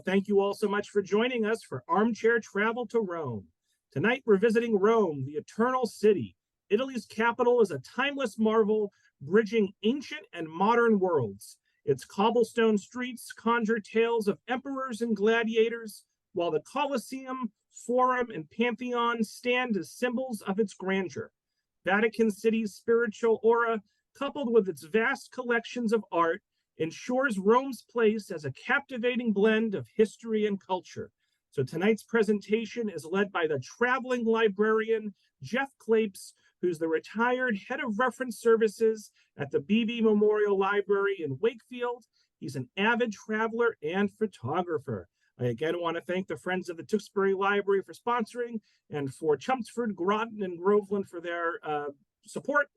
thank you all so much for joining us for Armchair Travel to Rome. Tonight, we're visiting Rome, the Eternal City. Italy's capital is a timeless marvel, bridging ancient and modern worlds. Its cobblestone streets conjure tales of emperors and gladiators, while the Colosseum, Forum, and Pantheon stand as symbols of its grandeur. Vatican City's spiritual aura, coupled with its vast collections of art, ensures Rome's place as a captivating blend of history and culture. So tonight's presentation is led by the traveling librarian, Jeff Klapes, who's the retired head of reference services at the Beebe Memorial Library in Wakefield. He's an avid traveler and photographer. I again want to thank the Friends of the Tewksbury Library for sponsoring, and for Chelmsford, Groton, and Groveland for their support.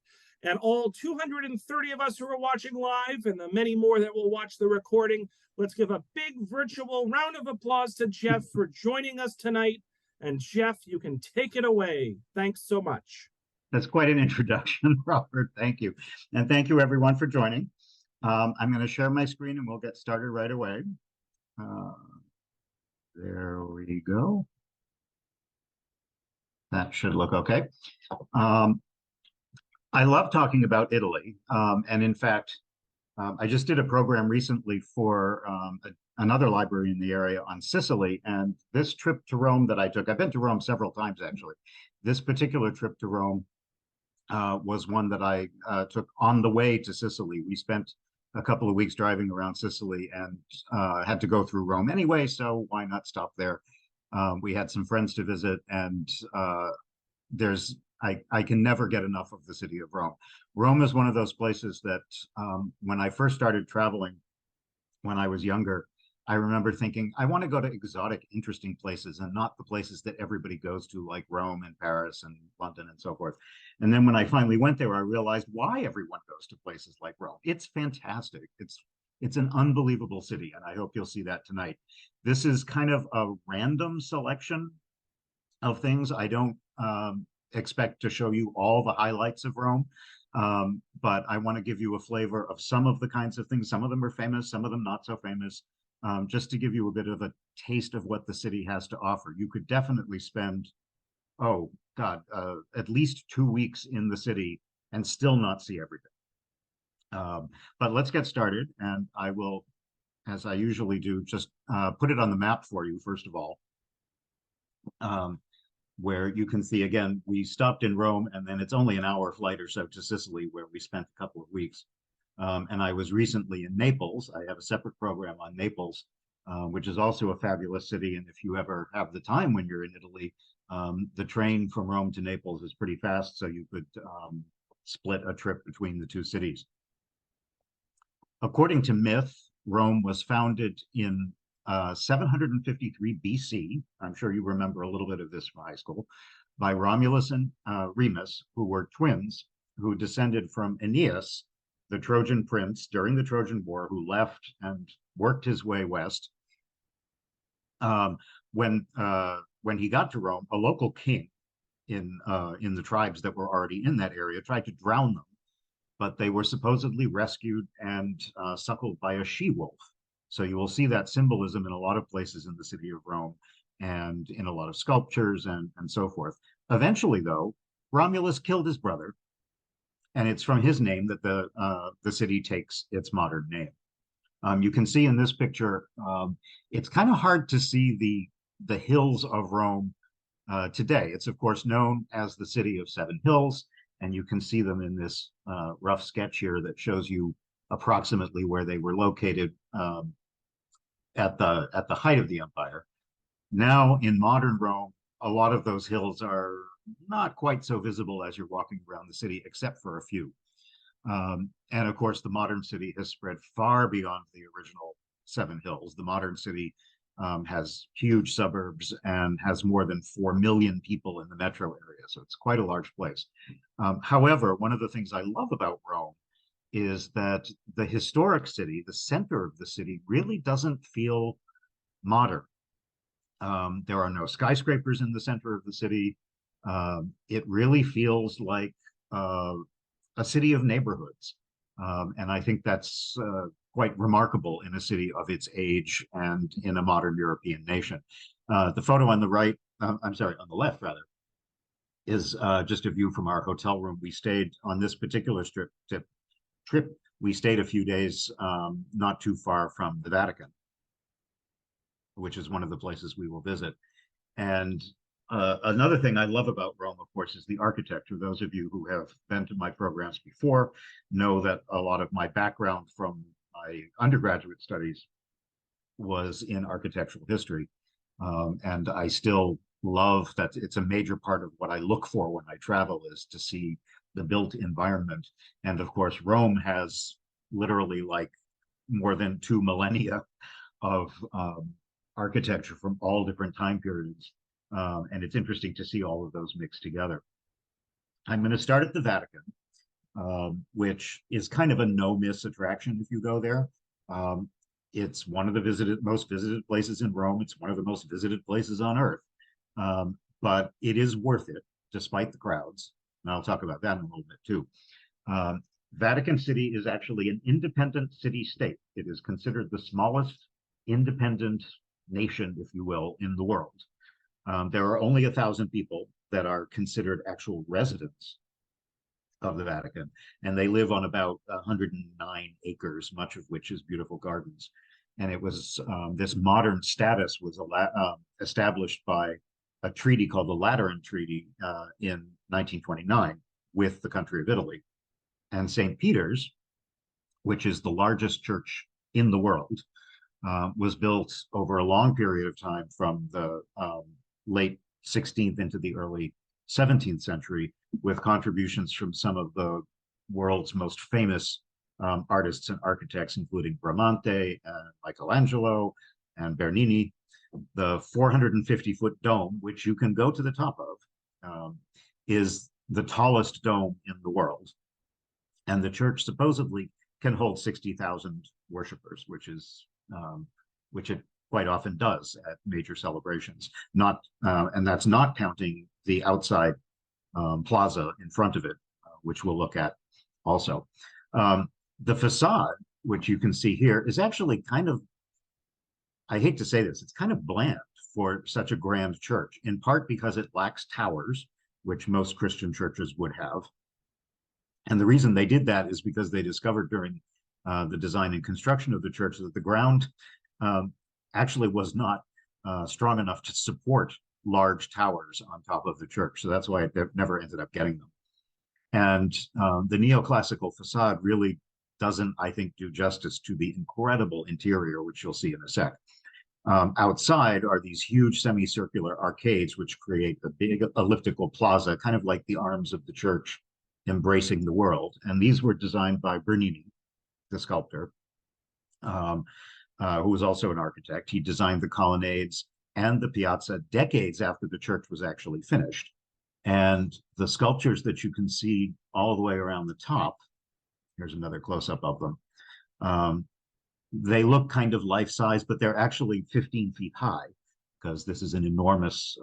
And all 230 of us who are watching live, and the many more that will watch the recording, let's give a big virtual round of applause to Jeff for joining us tonight. And Jeff, you can take it away. Thanks so much. That's quite an introduction, Robert. Thank you. And thank you, everyone, for joining. I'm going to share my screen and we'll get started right away. There we go. That should look okay. I love talking about Italy. And in fact, I just did a program recently for another library in the area on Sicily. And this trip to Rome that I took, I've been to Rome several times, actually. This particular trip to Rome was one that I took on the way to Sicily. We spent a couple of weeks driving around Sicily and had to go through Rome anyway, so why not stop there? We had some friends to visit, and I can never get enough of the city of Rome. Rome is one of those places that when I first started traveling when I was younger, I remember thinking, I want to go to exotic, interesting places and not the places that everybody goes to, like Rome and Paris and London and so forth. And then when I finally went there, I realized why everyone goes to places like Rome. It's fantastic. It's an unbelievable city, and I hope you'll see that tonight. This is kind of a random selection of things. I don't expect to show you all the highlights of Rome, but I want to give you a flavor of some of the kinds of things. Some of them are famous, some of them not so famous, just to give you a bit of a taste of what the city has to offer. You could definitely spend, oh God, at least 2 weeks in the city and still not see everything. But let's get started, and I will, as I usually do, just put it on the map for you, first of all, where you can see, again, we stopped in Rome, and then it's only an hour flight or so to Sicily, where we spent a couple of weeks. And I was recently in Naples. I have a separate program on Naples, which is also a fabulous city. And if you ever have the time when you're in Italy, the train from Rome to Naples is pretty fast, so you could split a trip between the two cities. According to myth, Rome was founded in 753 BC. I'm sure you remember a little bit of this from high school, by Romulus and Remus, who were twins who descended from Aeneas, the Trojan prince during the Trojan War, who left and worked his way west. When he got to Rome, a local king in the tribes that were already in that area tried to drown them, but they were supposedly rescued and suckled by a she-wolf. So you will see that symbolism in a lot of places in the city of Rome and in a lot of sculptures and so forth. Eventually, though, Romulus killed his brother, and it's from his name that the city takes its modern name. You can see in this picture, it's kind of hard to see the hills of Rome today. It's, of course, known as the City of Seven Hills, and you can see them in this rough sketch here that shows you approximately where they were located at the height of the empire. Now, in modern Rome, a lot of those hills are not quite so visible as you're walking around the city, except for a few. And of course, the modern city has spread far beyond the original Seven Hills. The modern city has huge suburbs and has more than 4 million people in the metro area, so it's quite a large place. However, one of the things I love about Rome is that the historic city, the center of the city, really doesn't feel modern. There are no skyscrapers in the center of the city. It really feels like a city of neighborhoods. And I think that's quite remarkable in a city of its age and in a modern European nation. The photo on the right, I'm sorry, on the left rather, is just a view from our hotel room. We stayed on this particular trip. We stayed a few days not too far from the Vatican, which is one of the places we will visit. And another thing I love about Rome, of course, is the architecture. Those of you who have been to my programs before know that a lot of my background from my undergraduate studies was in architectural history. And I still love that. It's a major part of what I look for when I travel, is to see the built environment. And of course, Rome has literally like more than 2 millennia of architecture from all different time periods. And it's interesting to see all of those mixed together. I'm going to start at the Vatican, which is kind of a no-miss attraction if you go there. It's one of the most visited places in Rome. It's one of the most visited places on Earth. But it is worth it, despite the crowds. And I'll talk about that in a little bit too. Vatican City is actually an independent city-state. It is considered the smallest independent nation, if you will, in the world. There are only 1,000 people that are considered actual residents of the Vatican, and they live on about 109 acres, much of which is beautiful gardens. And it was this modern status was established by a treaty called the Lateran Treaty in 1929 with the country of Italy. And St. Peter's, which is the largest church in the world, was built over a long period of time from the late 16th into the early 17th century, with contributions from some of the world's most famous artists and architects, including Bramante and Michelangelo and Bernini. The 450-foot dome, which you can go to the top of, is the tallest dome in the world. And the church supposedly can hold 60,000 worshipers, which it quite often does at major celebrations. And that's not counting the outside plaza in front of it, which we'll look at also. The facade, which you can see here, is actually kind of, I hate to say this, it's kind of bland for such a grand church, in part because it lacks towers, which most Christian churches would have. And the reason they did that is because they discovered during the design and construction of the church that the ground actually was not strong enough to support large towers on top of the church. So that's why it never ended up getting them. And the neoclassical facade really doesn't, I think, do justice to the incredible interior, which you'll see in a sec. Outside are these huge semicircular arcades, which create a big elliptical plaza, kind of like the arms of the church embracing the world. And these were designed by Bernini, the sculptor, who was also an architect. He designed the colonnades and the piazza decades after the church was actually finished. And the sculptures that you can see all the way around the top, here's another close-up of them, they look kind of life-size, but they're actually 15 feet high, because this is an enormous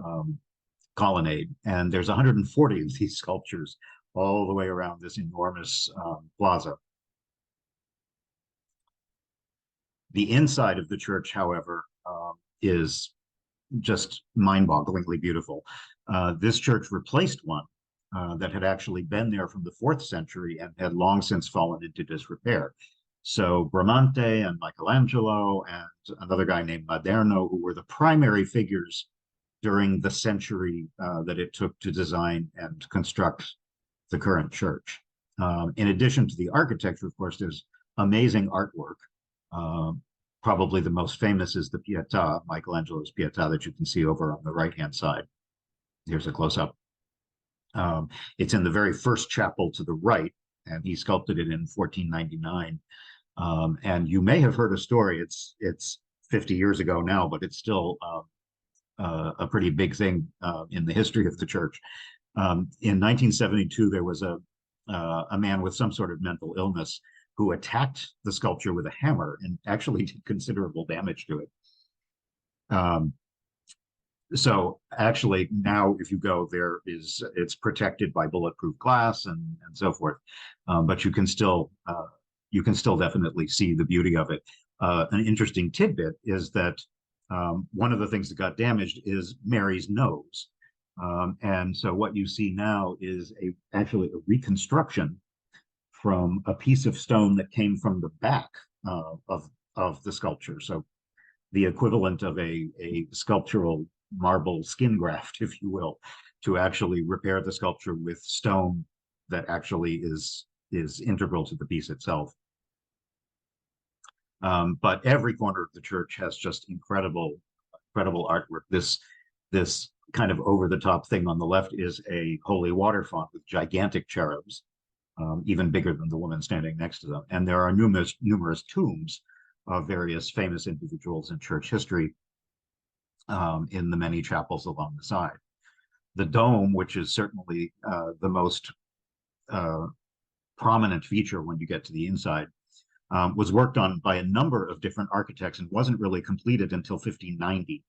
colonnade. And there's 140 of these sculptures all the way around this enormous plaza. The inside of the church, however, is just mind-bogglingly beautiful. This church replaced one that had actually been there from the 4th century and had long since fallen into disrepair. So Bramante and Michelangelo and another guy named Maderno, who were the primary figures during the century that it took to design and construct the current church. In addition to the architecture, of course, there's amazing artwork. Probably the most famous is the Pietà, Michelangelo's Pietà, that you can see over on the right-hand side. Here's a close-up. It's in the very first chapel to the right, and he sculpted it in 1499. And you may have heard a story. It's 50 years ago now, but it's still a pretty big thing in the history of the church. In 1972, there was a man with some sort of mental illness who attacked the sculpture with a hammer and actually did considerable damage to it. So actually now if you go there, it's protected by bulletproof glass and so forth, but you can still you can still definitely see the beauty of it. An interesting tidbit is that one of the things that got damaged is Mary's nose. And so what you see now is actually a reconstruction from a piece of stone that came from the back of the sculpture. So the equivalent of a sculptural marble skin graft, if you will, to actually repair the sculpture with stone that actually is integral to the piece itself. But every corner of the church has just incredible artwork. This kind of over-the-top thing on the left is a holy water font with gigantic cherubs, even bigger than the woman standing next to them. And there are numerous tombs of various famous individuals in church history in the many chapels along the side. The dome, which is certainly the most prominent feature when you get to the inside, was worked on by a number of different architects and wasn't really completed until 1590.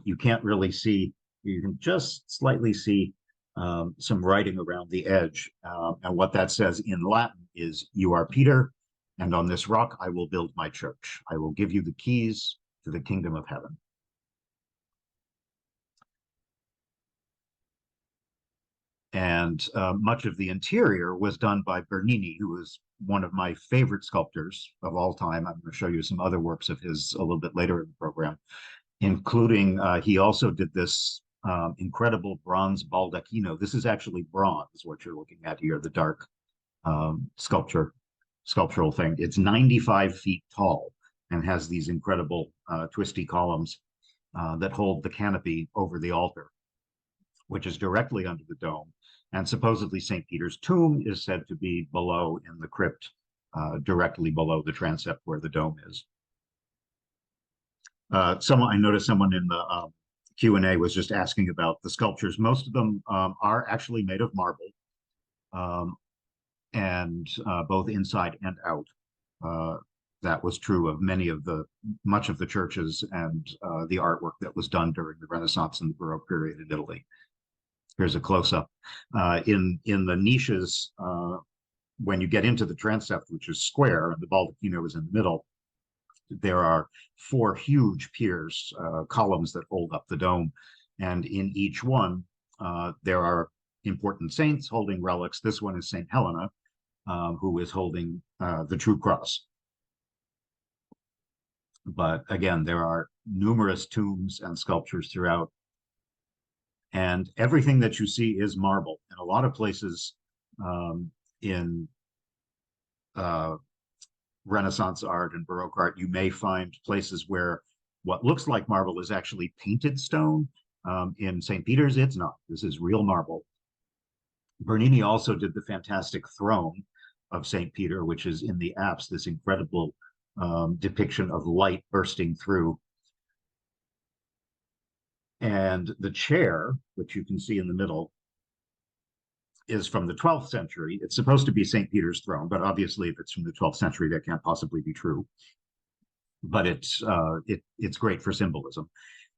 You can't really see, you can just slightly see some writing around the edge. And what that says in Latin is, "You are Peter, and on this rock I will build my church. I will give you the keys to the kingdom of heaven." And much of the interior was done by Bernini, who was one of my favorite sculptors of all time. I'm going to show you some other works of his a little bit later in the program, including he also did this incredible bronze baldacchino. This is actually bronze, what you're looking at here, the dark sculptural thing. It's 95 feet tall and has these incredible twisty columns that hold the canopy over the altar, which is directly under the dome. And supposedly St. Peter's tomb is said to be below in the crypt, directly below the transept where the dome is. I noticed someone in the Q&A was just asking about the sculptures. Most of them are actually made of marble, and both inside and out. That was true of much of the churches and the artwork that was done during the Renaissance and the Baroque period in Italy. Here's a close-up. In the niches, when you get into the transept, which is square, and the baldacchino is in the middle, there are 4 huge piers, columns that hold up the dome. And in each one, there are important saints holding relics. This one is St. Helena, who is holding the true cross. But again, there are numerous tombs and sculptures throughout. And everything that you see is marble. In a lot of places in Renaissance art and Baroque art, you may find places where what looks like marble is actually painted stone. In St. Peter's, it's not. This is real marble. Bernini also did the fantastic throne of St. Peter, which is in the apse, this incredible depiction of light bursting through. And the chair, which you can see in the middle, is from the 12th century. It's supposed to be St. Peter's throne, but obviously if it's from the 12th century, that can't possibly be true. But it's great for symbolism.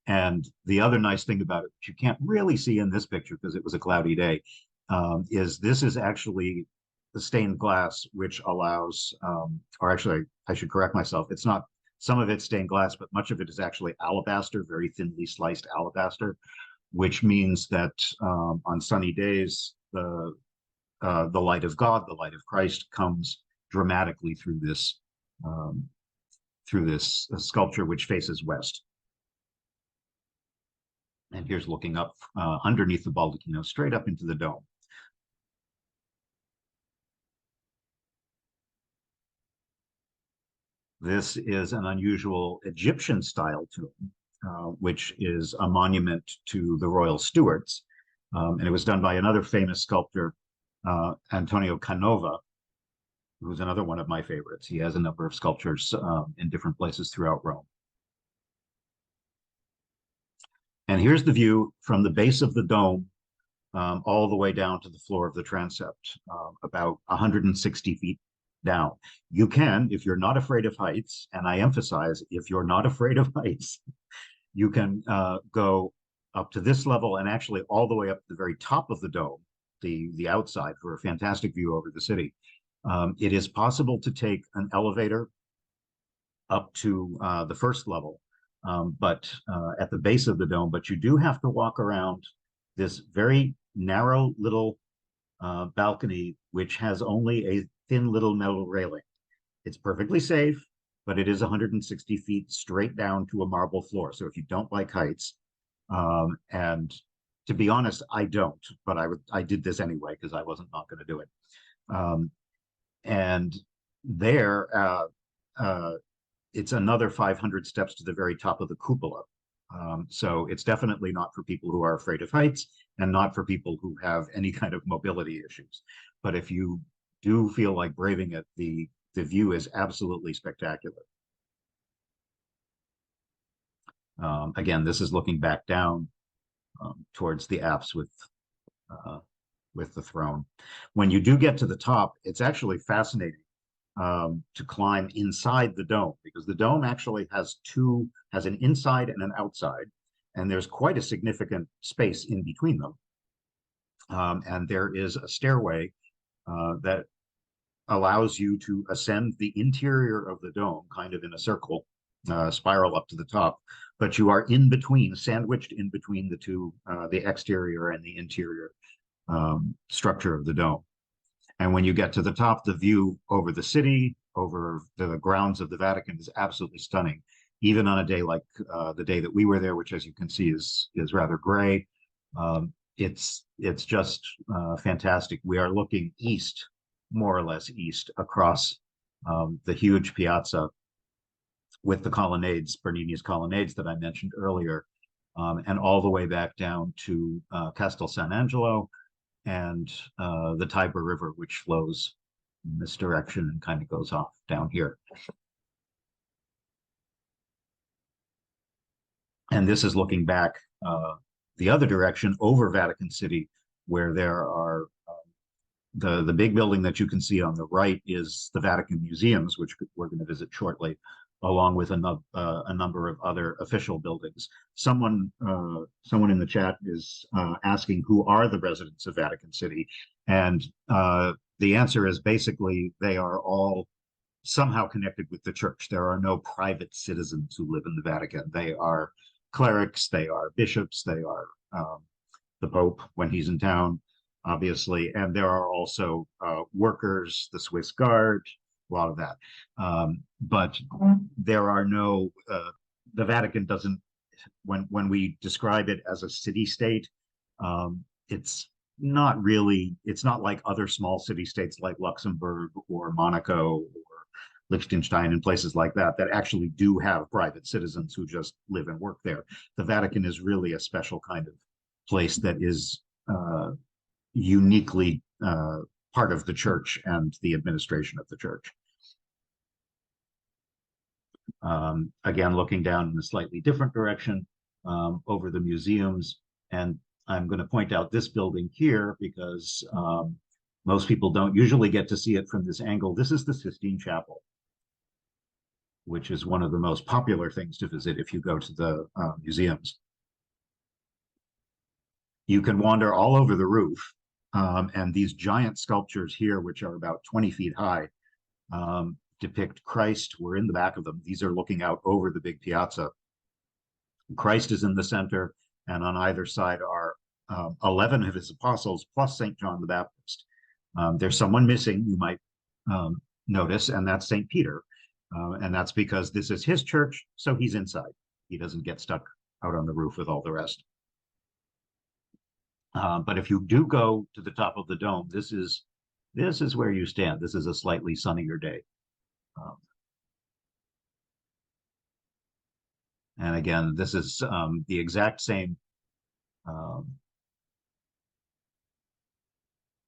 And the other nice thing about it, which you can't really see in this picture because it was a cloudy day, is this is actually the stained glass, which allows, or actually, I should correct myself, it's not, some of it's stained glass, but much of it is actually alabaster, very thinly sliced alabaster, which means that on sunny days, the light of God, the light of Christ, comes dramatically through this sculpture, which faces west. And here's looking up underneath the baldacchino, straight up into the dome. This is an unusual Egyptian-style tomb, which is a monument to the royal stewards. And it was done by another famous sculptor, Antonio Canova, who's another one of my favorites. He has a number of sculptures in different places throughout Rome. And here's the view from the base of the dome all the way down to the floor of the transept, about 160 feet down. You can, if you're not afraid of heights, and I emphasize, if you're not afraid of heights, you can go up to this level and actually all the way up to the very top of the dome, the outside, for a fantastic view over the city. It is possible to take an elevator up to the first level, but at the base of the dome, but you do have to walk around this very narrow little balcony, which has only a thin little metal railing. It's perfectly safe, but it is 160 feet straight down to a marble floor. So if you don't like heights, and to be honest, I don't, but I did this anyway because I wasn't not going to do it. And there, it's another 500 steps to the very top of the cupola. So it's definitely not for people who are afraid of heights and not for people who have any kind of mobility issues. But if you do feel like braving it, the view is absolutely spectacular. Again, this is looking back down towards the apse with the throne. When you do get to the top, it's actually fascinating to climb inside the dome, because the dome actually has an inside and an outside, and there's quite a significant space in between them. And there is a stairway that allows you to ascend the interior of the dome, kind of in a circle, spiral up to the top, but you are in between, sandwiched in between the two, the exterior and the interior structure of the dome. And when you get to the top, the view over the city, over the grounds of the Vatican, is absolutely stunning. Even on a day like the day that we were there, which, as you can see, is rather gray, it's just fantastic. We are looking east, more or less east, across the huge piazza with the colonnades, Bernini's colonnades that I mentioned earlier, and all the way back down to Castel San Angelo and the Tiber River, which flows in this direction and kind of goes off down here. And this is looking back the other direction over Vatican City, where there are the big building that you can see on the right is the Vatican Museums, which we're going to visit shortly, along with a number of other official buildings. Someone in the chat is asking who are the residents of Vatican City, and the answer is basically they are all somehow connected with the church. There are no private citizens who live in the Vatican. They are clerics, they are bishops, they are the Pope when he's in town, obviously, and there are also workers, the Swiss Guard, a lot of that. But there are no, the Vatican doesn't, when we describe it as a city-state, it's not really, it's not like other small city-states like Luxembourg or Monaco or Liechtenstein and places like that, that actually do have private citizens who just live and work there. The Vatican is really a special kind of place that is uniquely part of the church and the administration of the church. Again, looking down in a slightly different direction over the museums, and I'm going to point out this building here because most people don't usually get to see it from this angle. This is the Sistine Chapel, which is one of the most popular things to visit if you go to the museums. You can wander all over the roof, and these giant sculptures here, which are about 20 feet high, depict Christ. We're in the back of them. These are looking out over the big piazza. Christ is in the center, and on either side are 11 of his apostles plus St. John the Baptist. There's someone missing, you might notice, and that's St. Peter. And that's because this is his church, so he's inside. He doesn't get stuck out on the roof with all the rest. But if you do go to the top of the dome, this is where you stand. This is a slightly sunnier day. And again, this is the exact same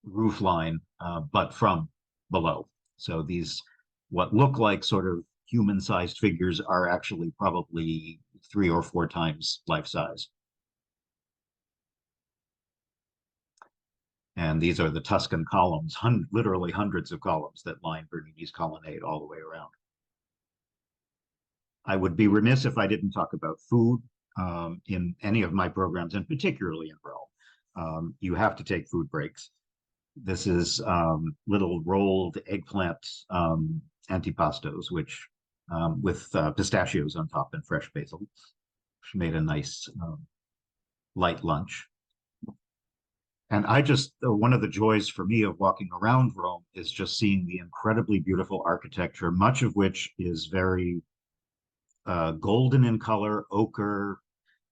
roof line, but from below. So these, what look like sort of human-sized figures, are actually probably 3 or 4 times life size. And these are the Tuscan columns, literally hundreds of columns that line Bernini's colonnade all the way around. I would be remiss if I didn't talk about food in any of my programs, and particularly in Rome. You have to take food breaks. This is little rolled eggplant antipastos, which with pistachios on top and fresh basil, which made a nice light lunch. And I just, one of the joys for me of walking around Rome is just seeing the incredibly beautiful architecture, much of which is very golden in color, ochre.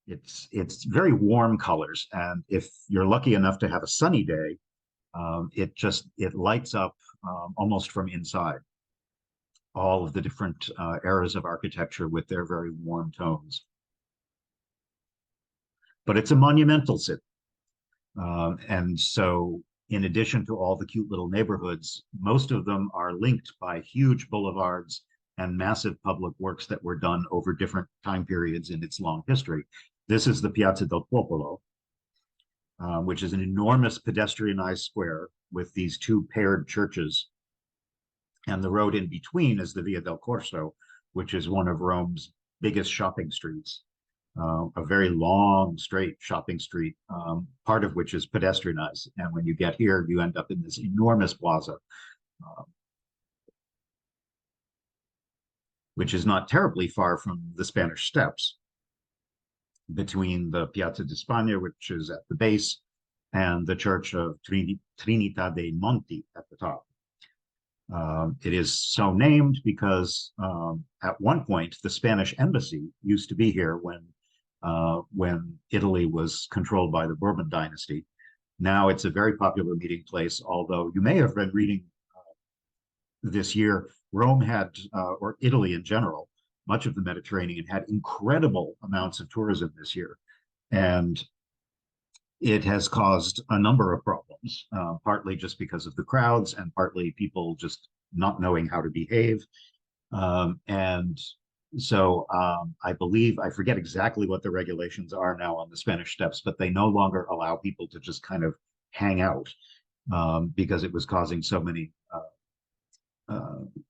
It's very warm colors. And if you're lucky enough to have a sunny day, it lights up almost from inside all of the different eras of architecture with their very warm tones. But it's a monumental city. And so in addition to all the cute little neighborhoods, most of them are linked by huge boulevards and massive public works that were done over different time periods in its long history. This is the Piazza del Popolo, which is an enormous pedestrianized square with these two paired churches. And the road in between is the Via del Corso, which is one of Rome's biggest shopping streets. A very long, straight shopping street, part of which is pedestrianized. And when you get here, you end up in this enormous plaza, which is not terribly far from the Spanish Steps, between the Piazza di Spagna, which is at the base, and the Church of Trinità dei Monti at the top. It is so named because at one point, the Spanish embassy used to be here when Italy was controlled by the Bourbon dynasty. Now it's a very popular meeting place, although you may have been reading this year, Rome had, or Italy in general, much of the Mediterranean had incredible amounts of tourism this year. And it has caused a number of problems, partly just because of the crowds and partly people just not knowing how to behave. And so I believe, I forget exactly what the regulations are now on the Spanish Steps, but they no longer allow people to just kind of hang out because it was causing so many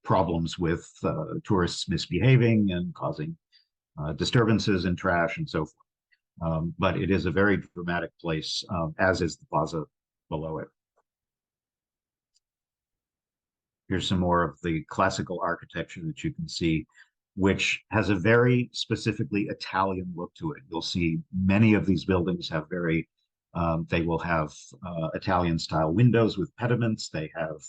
problems with tourists misbehaving and causing disturbances and trash and so forth. But it is a very dramatic place, as is the plaza below it. Here's some more of the classical architecture that you can see, which has a very specifically Italian look to it. You'll see many of these buildings have very, they will have Italian style windows with pediments. They have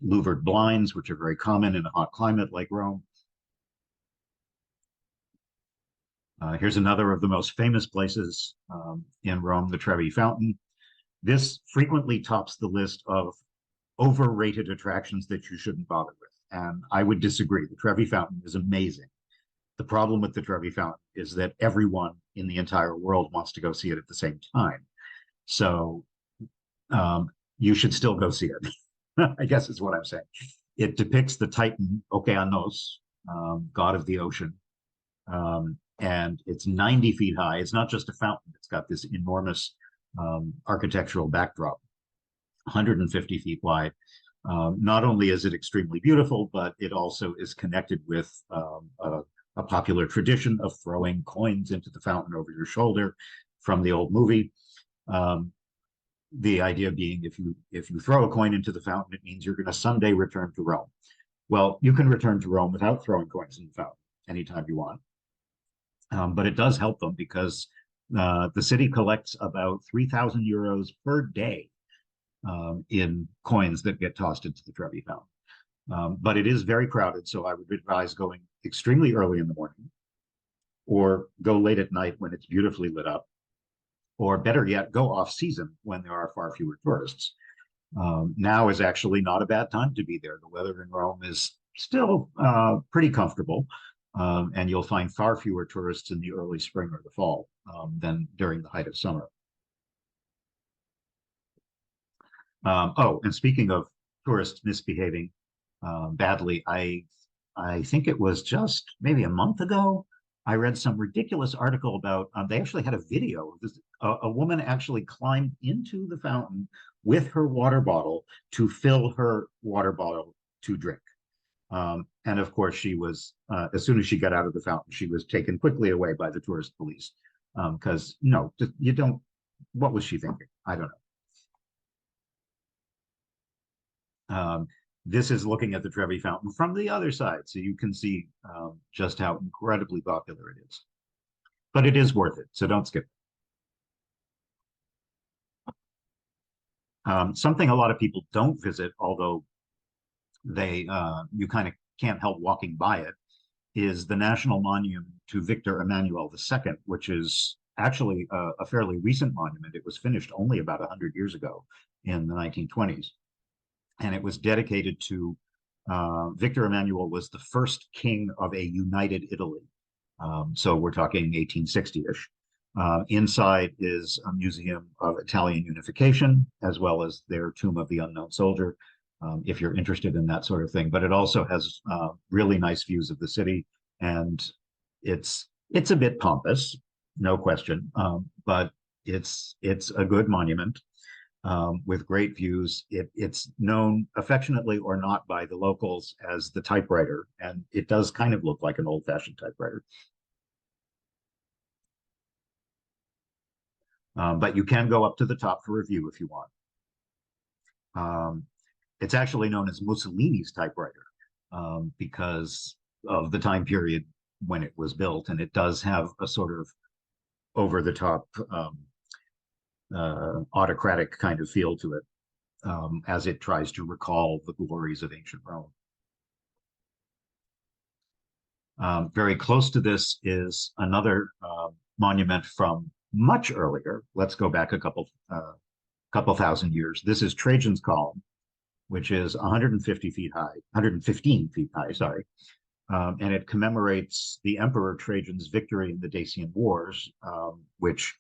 louvered blinds, which are very common in a hot climate like Rome. Here's another of the most famous places in Rome, the Trevi Fountain. This frequently tops the list of overrated attractions that you shouldn't bother with. And I would disagree. The Trevi Fountain is amazing. The problem with the Trevi Fountain is that everyone in the entire world wants to go see it at the same time. So you should still go see it, I guess is what I'm saying. It depicts the Titan Okeanos, god of the ocean. And it's 90 feet high. It's not just a fountain. It's got this enormous architectural backdrop, 150 feet wide. Not only is it extremely beautiful, but it also is connected with a popular tradition of throwing coins into the fountain over your shoulder from the old movie. The idea being if you throw a coin into the fountain, it means you're going to someday return to Rome. Well, you can return to Rome without throwing coins in the fountain anytime you want. But it does help them because the city collects about 3,000 euros per day in coins that get tossed into the Trevi Fountain. But it is very crowded, so I would advise going extremely early in the morning or go late at night when it's beautifully lit up, or better yet, go off season when there are far fewer tourists. Now is actually not a bad time to be there. The weather in Rome is still pretty comfortable. And you'll find far fewer tourists in the early spring or the fall than during the height of summer. Oh, and speaking of tourists misbehaving badly, I think it was just maybe a month ago, I read some ridiculous article about, they actually had a video. A woman actually climbed into the fountain with her water bottle to fill her water bottle to drink. And of course, she was, as soon as she got out of the fountain, she was taken quickly away by the tourist police. Because no, you don't, what was she thinking? I don't know. This is looking at the Trevi Fountain from the other side, so you can see just how incredibly popular it is. But it is worth it, so don't skip it. Something a lot of people don't visit, although you kind of can't help walking by it, is the National Monument to Victor Emmanuel II, which is actually a fairly recent monument. It was finished only about 100 years ago in the 1920s. And it was dedicated to Victor Emmanuel was the first king of a united Italy. So we're talking 1860-ish. Inside is a museum of Italian unification, as well as their Tomb of the Unknown Soldier, if you're interested in that sort of thing. But it also has really nice views of the city, and it's a bit pompous, no question, but it's a good monument with great views. It's known affectionately or not by the locals as the typewriter, and it does kind of look like an old-fashioned typewriter. But you can go up to the top for a view if you want. It's actually known as Mussolini's typewriter because of the time period when it was built, and it does have a sort of over-the-top autocratic kind of feel to it as it tries to recall the glories of ancient Rome. Very close to this is another monument from much earlier. Let's go back a couple thousand years. This is Trajan's Column, which is 115 feet high, sorry. And it commemorates the Emperor Trajan's victory in the Dacian Wars, which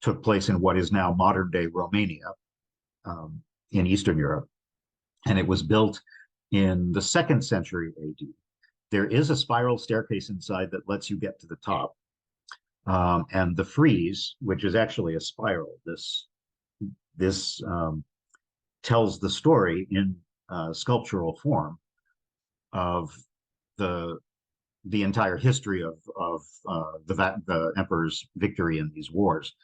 took place in what is now modern-day Romania in Eastern Europe. And it was built in the 2nd century AD. There is a spiral staircase inside that lets you get to the top. And the frieze, which is actually a spiral, this tells the story in sculptural form of the entire history of the emperor's victory in these wars.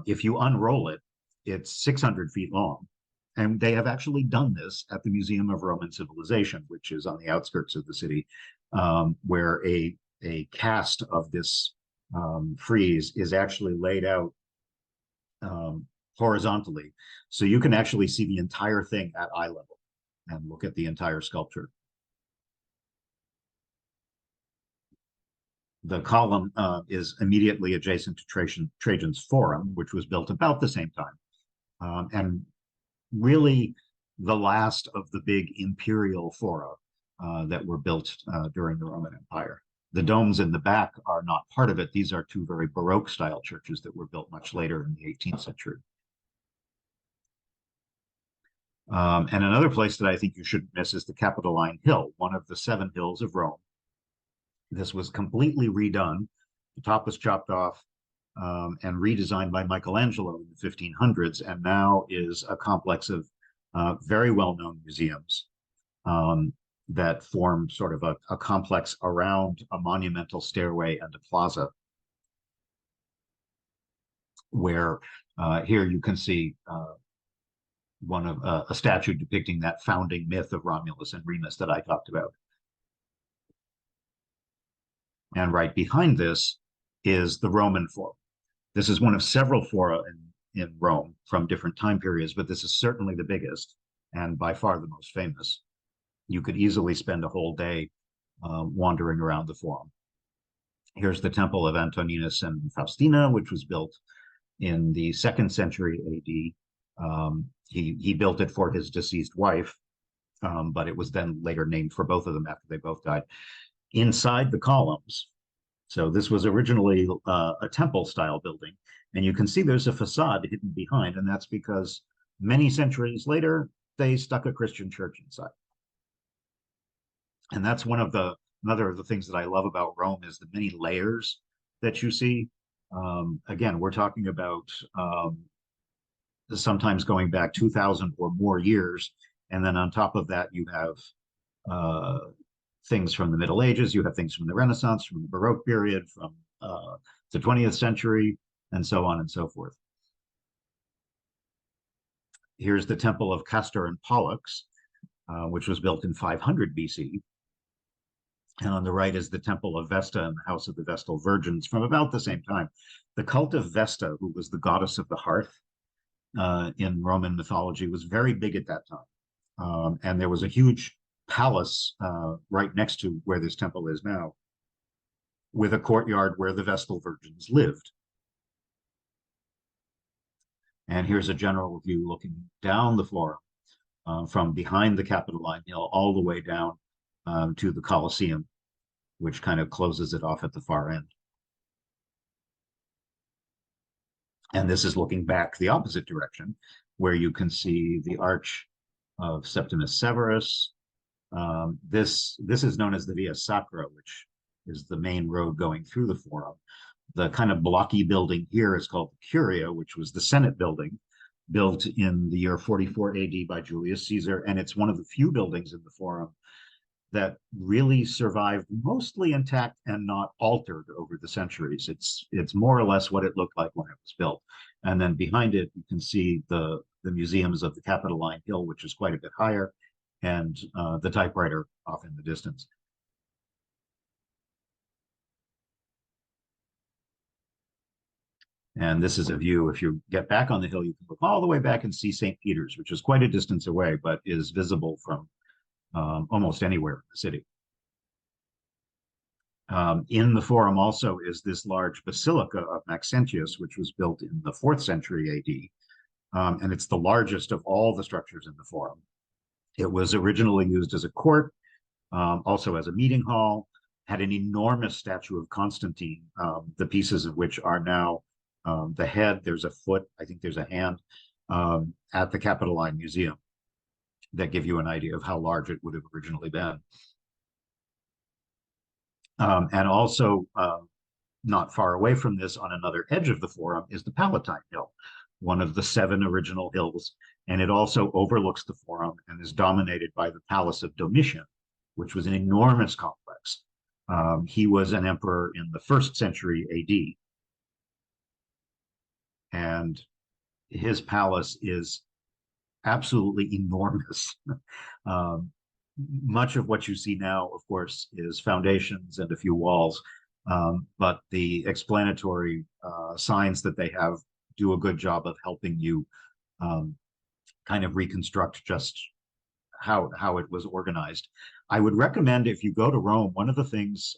If you unroll it, it's 600 feet long. And they have actually done this at the Museum of Roman Civilization, which is on the outskirts of the city, where a cast of this frieze is actually laid out horizontally. So you can actually see the entire thing at eye level and look at the entire sculpture. The column is immediately adjacent to Trajan's Forum, which was built about the same time. And really the last of the big imperial fora that were built during the Roman Empire. The domes in the back are not part of it. These are two very Baroque style churches that were built much later in the 18th century. And another place that I think you shouldn't miss is the Capitoline Hill, one of the 7 hills of Rome. This was completely redone. The top was chopped off and redesigned by Michelangelo in the 1500s, and now is a complex of very well-known museums that form sort of a complex around a monumental stairway and a plaza, where here you can see one of a statue depicting that founding myth of Romulus and Remus that I talked about. And right behind this is the Roman Forum. This is one of several fora in Rome from different time periods, but this is certainly the biggest and by far the most famous. You could easily spend a whole day wandering around the Forum. Here's the Temple of Antoninus and Faustina, which was built in the 2nd century AD. He built it for his deceased wife, but it was then later named for both of them after they both died. Inside the columns, so this was originally a temple-style building, and you can see there's a facade hidden behind, and that's because many centuries later, they stuck a Christian church inside. And that's another of the things that I love about Rome is the many layers that you see. Again, we're talking about sometimes going back 2,000 or more years, and then on top of that, you have things from the Middle Ages, you have things from the Renaissance, from the Baroque period, from the 20th century, and so on and so forth. Here's the Temple of Castor and Pollux, which was built in 500 BC. And on the right is the Temple of Vesta and the House of the Vestal Virgins from about the same time. The cult of Vesta, who was the goddess of the hearth in Roman mythology, was very big at that time. And there was a huge palace right next to where this temple is now, with a courtyard where the Vestal Virgins lived. And here's a general view looking down the Forum from behind the Capitoline Hill all the way down to the Colosseum, which kind of closes it off at the far end. And this is looking back the opposite direction, where you can see the Arch of Septimus Severus. This is known as the Via Sacra, which is the main road going through the Forum. The kind of blocky building here is called the Curia, which was the Senate building, built in the year 44 AD by Julius Caesar. And it's one of the few buildings in the Forum that really survived mostly intact and not altered over the centuries. It's more or less what it looked like when it was built. And then behind it, you can see the museums of the Capitoline Hill, which is quite a bit higher, and the typewriter off in the distance. And this is a view. If you get back on the hill, you can look all the way back and see St. Peter's, which is quite a distance away, but is visible from almost anywhere in the city. In the Forum also is this large basilica of Maxentius, which was built in the 4th century AD. And it's the largest of all the structures in the Forum. It was originally used as a court, also as a meeting hall, had an enormous statue of Constantine, the pieces of which are now the head, there's a foot, I think there's a hand, at the Capitoline Museum, that give you an idea of how large it would have originally been. And also, not far away from this, on another edge of the Forum, is the Palatine Hill, one of the 7 original hills. And it also overlooks the Forum and is dominated by the Palace of Domitian, which was an enormous complex. He was an emperor in the 1st century AD. And his palace is absolutely enormous. Much of what you see now, of course, is foundations and a few walls, but the explanatory signs that they have do a good job of helping you kind of reconstruct just how it was organized. I would recommend, if you go to Rome, one of the things,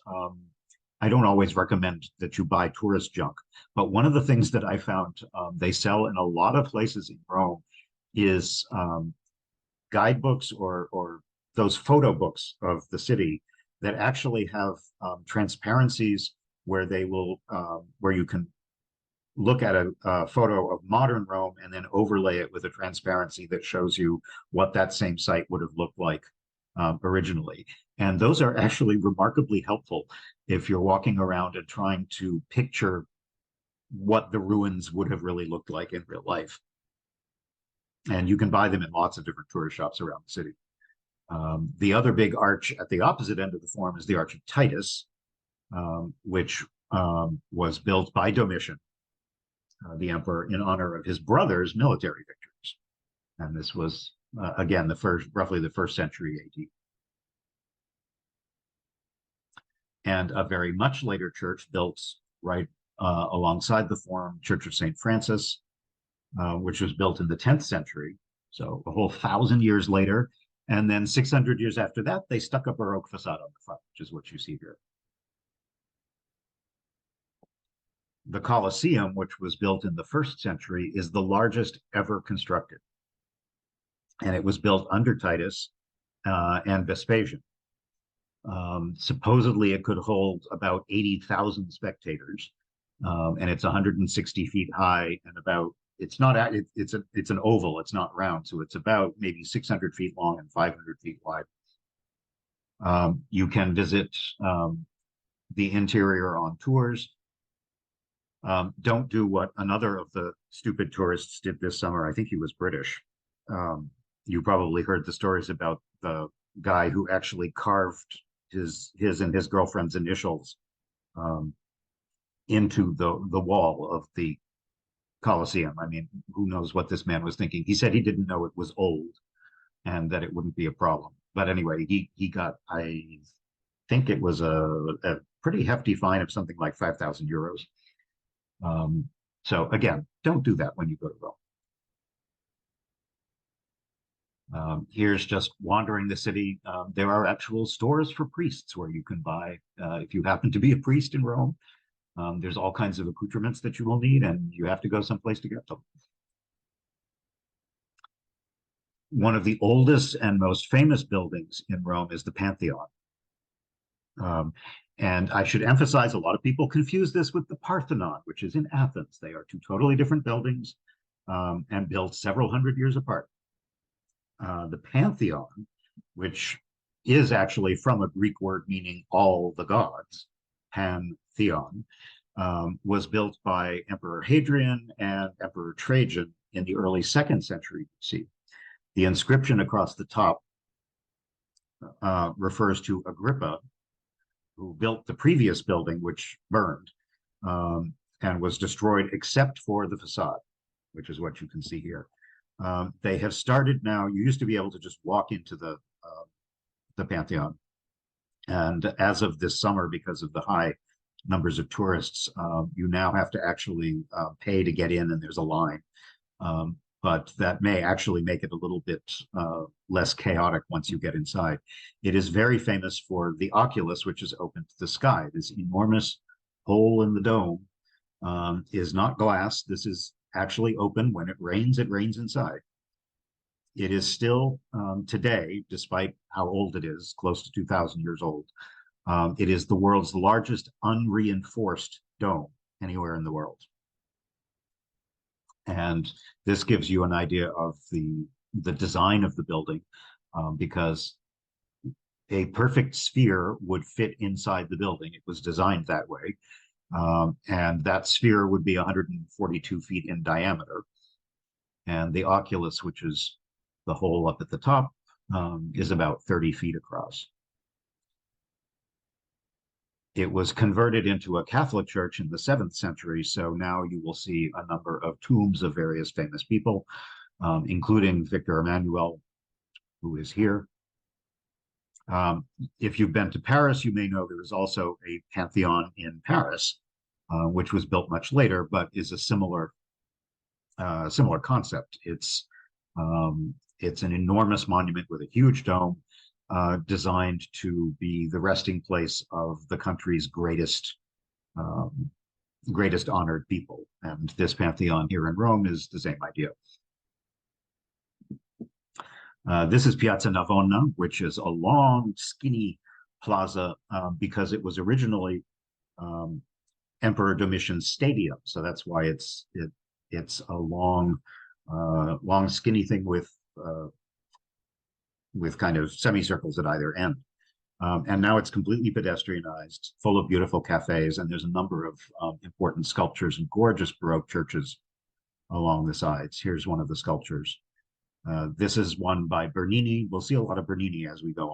I don't always recommend that you buy tourist junk, but one of the things that I found they sell in a lot of places in Rome is guidebooks or those photo books of the city that actually have transparencies where they will where you can look at a photo of modern Rome and then overlay it with a transparency that shows you what that same site would have looked like originally. And those are actually remarkably helpful if you're walking around and trying to picture what the ruins would have really looked like in real life. And you can buy them in lots of different tourist shops around the city. The other big arch at the opposite end of the Forum is the Arch of Titus, which was built by Domitian, the emperor, in honor of his brother's military victories. And this was, again, roughly the 1st century AD. And a very much later church built right alongside the Forum, Church of St. Francis, which was built in the 10th century, so a whole 1,000 years later. And then 600 years after that, they stuck a Baroque facade on the front, which is what you see here. The Colosseum, which was built in the 1st century, is the largest ever constructed. And it was built under Titus and Vespasian. Supposedly, it could hold about 80,000 spectators, and it's 160 feet high and about, it's an oval, it's not round, so it's about maybe 600 feet long and 500 feet wide. You can visit the interior on tours. Don't do what another of the stupid tourists did this summer. I think he was British. You probably heard the stories about the guy who actually carved his and his girlfriend's initials into the wall of the Colosseum. I mean, who knows what this man was thinking? He said he didn't know it was old. and that it wouldn't be a problem. But anyway, he got, I think it was a pretty hefty fine of something like 5,000 euros. So again, don't do that when you go to Rome. Here's just wandering the city. There are actual stores for priests where you can buy, if you happen to be a priest in Rome, there's all kinds of accoutrements that you will need, and you have to go someplace to get them. One of the oldest and most famous buildings in Rome is the Pantheon. And I should emphasize, a lot of people confuse this with the Parthenon, which is in Athens. They are two totally different buildings, and built several hundred years apart. The Pantheon, which is actually from a Greek word meaning all the gods, Pantheon, was built by Emperor Hadrian and Emperor Trajan in the early 2nd century BC. The inscription across the top refers to Agrippa, who built the previous building, which burned and was destroyed except for the facade, which is what you can see here. They have started now. You used to be able to just walk into the Pantheon, and as of this summer, because of the high numbers of tourists, you now have to actually pay to get in, and there's a line. But that may actually make it a little bit less chaotic once you get inside. It is very famous for the oculus, which is open to the sky. This enormous hole in the dome is not glass. This is actually open. When it rains inside. It is still today, despite how old it is, close to 2,000 years old. It is the world's largest unreinforced dome anywhere in the world. And this gives you an idea of the design of the building, because a perfect sphere would fit inside the building. It was designed that way. And that sphere would be 142 feet in diameter. And the oculus, which is the hole up at the top, is about 30 feet across. It was converted into a Catholic church in the 7th century, so now you will see a number of tombs of various famous people, including Victor Emmanuel, who is here. If you've been to Paris, you may know there is also a Pantheon in Paris, which was built much later, but is a similar concept. It's an enormous monument with a huge dome, designed to be the resting place of the country's greatest honored people. And this Pantheon here in Rome is the same idea. This is Piazza Navona, which is a long, skinny plaza, because it was originally Emperor Domitian's stadium. So that's why it's a long, skinny thing with kind of semicircles at either end. And now it's completely pedestrianized, full of beautiful cafes, and there's a number of important sculptures and gorgeous Baroque churches along the sides. Here's one of the sculptures. This is one by Bernini. We'll see a lot of Bernini as we go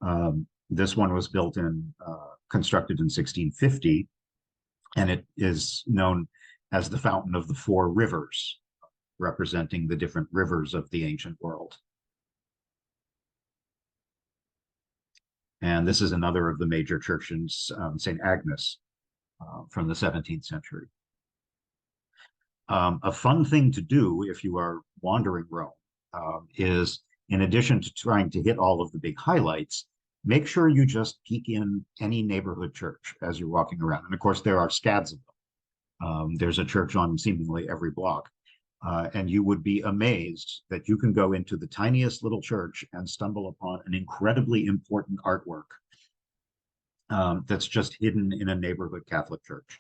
on. This one was constructed in 1650, and it is known as the Fountain of the Four Rivers, representing the different rivers of the ancient world. And this is another of the major churches, St. Agnes, from the 17th century. A fun thing to do if you are wandering Rome is, in addition to trying to hit all of the big highlights, make sure you just peek in any neighborhood church as you're walking around. And of course, there are scads of them. There's a church on seemingly every block. And you would be amazed that you can go into the tiniest little church and stumble upon an incredibly important artwork that's just hidden in a neighborhood Catholic church.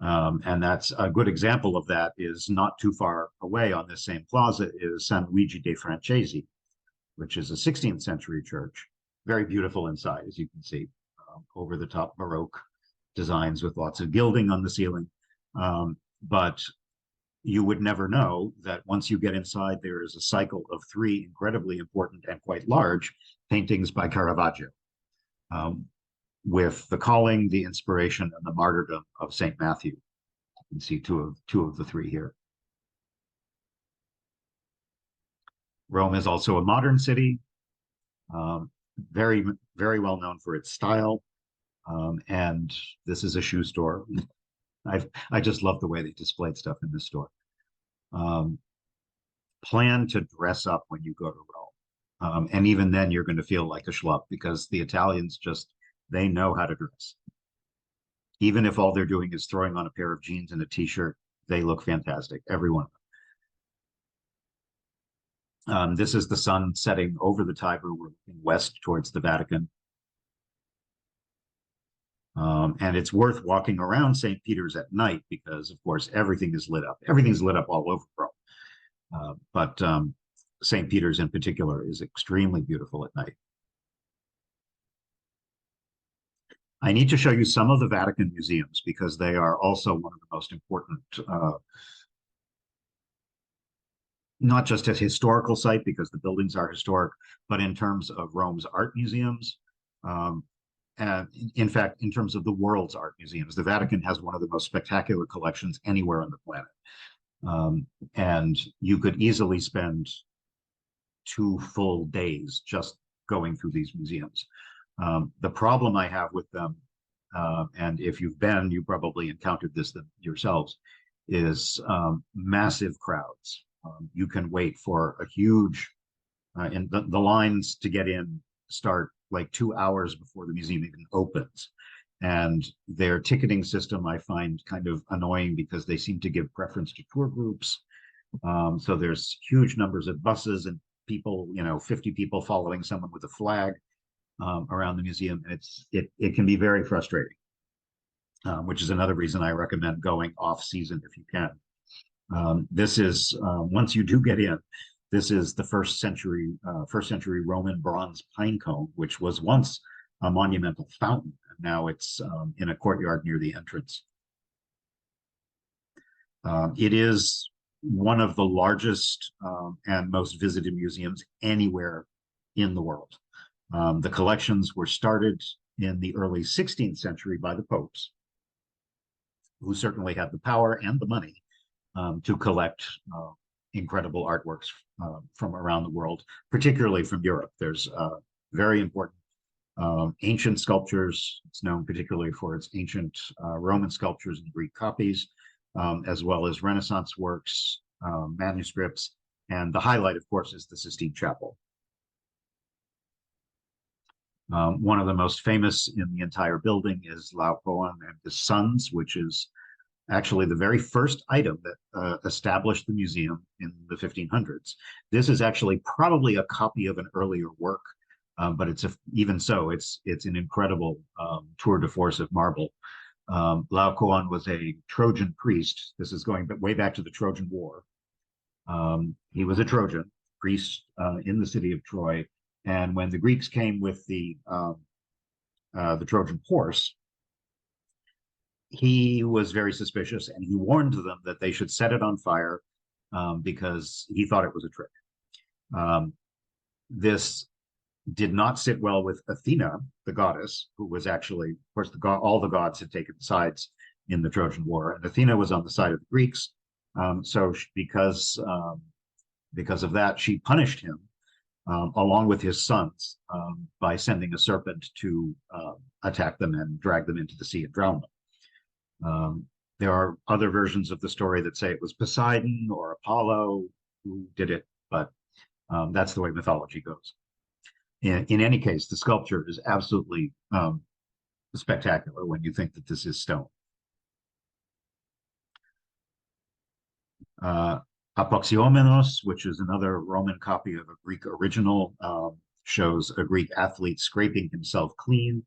And that's a good example of that is not too far away on this same plaza is San Luigi dei Francesi, which is a 16th century church. Very beautiful inside, as you can see, over the top Baroque designs with lots of gilding on the ceiling. But you would never know that once you get inside, there is a cycle of 3 incredibly important and quite large paintings by Caravaggio, with the calling, the inspiration, and the martyrdom of St. Matthew. You can see two of the 3 here. Rome is also a modern city, um, very, very well known for its style. And this is a shoe store. I just love the way they displayed stuff in this store. Um, Plan to dress up when you go to Rome. And even then, you're going to feel like a schlub because the Italians just, they know how to dress. Even if all they're doing is throwing on a pair of jeans and a t-shirt, they look fantastic, every one of them. This is the sun setting over the Tiber. We're looking west towards the Vatican. And it's worth walking around St. Peter's at night because, of course, everything is lit up. Everything's lit up all over Rome. But St. Peter's in particular is extremely beautiful at night. I need to show you some of the Vatican museums because they are also one of the most important, not just as historical site because the buildings are historic, but in terms of Rome's art museums. And in fact, in terms of the world's art museums, the Vatican has one of the most spectacular collections anywhere on the planet. And you could easily spend 2 full days just going through these museums. The problem I have with them, and if you've been, you probably encountered this yourselves, is massive crowds. You can wait for a huge, and the lines to get in start like 2 hours before the museum even opens. And their ticketing system I find kind of annoying because they seem to give preference to tour groups. So there's huge numbers of buses and people, 50 people following someone with a flag around the museum. And it can be very frustrating, which is another reason I recommend going off season if you can. This is, once you do get in, this is the first century Roman bronze pine cone, which was once a monumental fountain. And now it's in a courtyard near the entrance. It is one of the largest and most visited museums anywhere in the world. The collections were started in the early 16th century by the popes, who certainly had the power and the money to collect incredible artworks from around the world, particularly from Europe. There's very important ancient sculptures. It's known particularly for its ancient Roman sculptures and Greek copies, as well as Renaissance works, manuscripts, and the highlight, of course, is the Sistine Chapel. One of the most famous in the entire building is Laocoon and his sons, which is actually the very first item that established the museum in the 1500s. This is actually probably a copy of an earlier work, but even so, it's an incredible tour de force of marble. Laocoon was a Trojan priest. This is going way back to the Trojan War. He was a Trojan priest in the city of Troy, and when the Greeks came with the Trojan horse, he was very suspicious, and he warned them that they should set it on fire because he thought it was a trick. This did not sit well with Athena, the goddess, who was actually, of course, all the gods had taken sides in the Trojan War, and Athena was on the side of the Greeks. Because of that, she punished him along with his sons by sending a serpent to attack them and drag them into the sea and drown them. There are other versions of the story that say it was Poseidon or Apollo who did it, but that's the way mythology goes. In any case, the sculpture is absolutely spectacular when you think that this is stone. Apoxiomenos, which is another Roman copy of a Greek original, shows a Greek athlete scraping himself clean.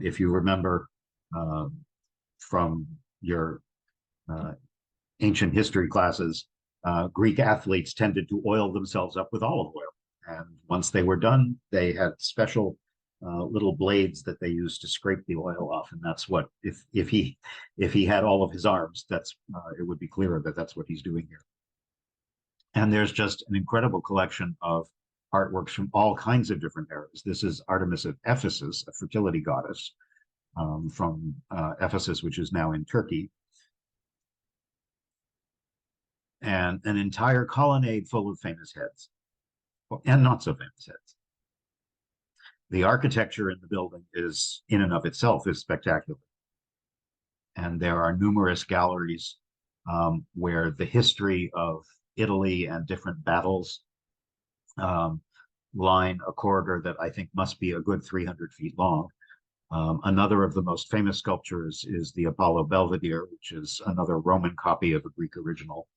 If you remember from your ancient history classes, Greek athletes tended to oil themselves up with olive oil. And once they were done, they had special little blades that they used to scrape the oil off. And that's what, if he had all of his arms, it would be clearer that that's what he's doing here. And there's just an incredible collection of artworks from all kinds of different eras. This is Artemis of Ephesus, a fertility goddess from Ephesus, which is now in Turkey. And an entire colonnade full of famous heads. and not so famous heads. The architecture in the building is, in and of itself, is spectacular. And there are numerous galleries where the history of Italy and different battles line a corridor that I think must be a good 300 feet long. Another of the most famous sculptures is the Apollo Belvedere, which is another Roman copy of a Greek original.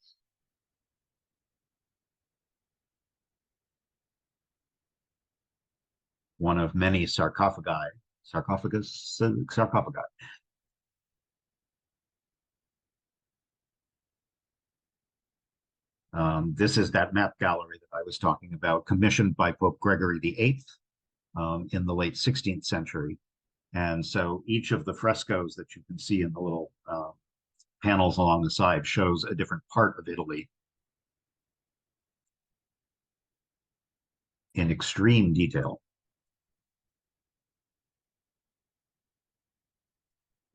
One of many sarcophagi. This is that map gallery that I was talking about, commissioned by Pope Gregory VIII in the late 16th century. And so each of the frescoes that you can see in the little panels along the side shows a different part of Italy in extreme detail.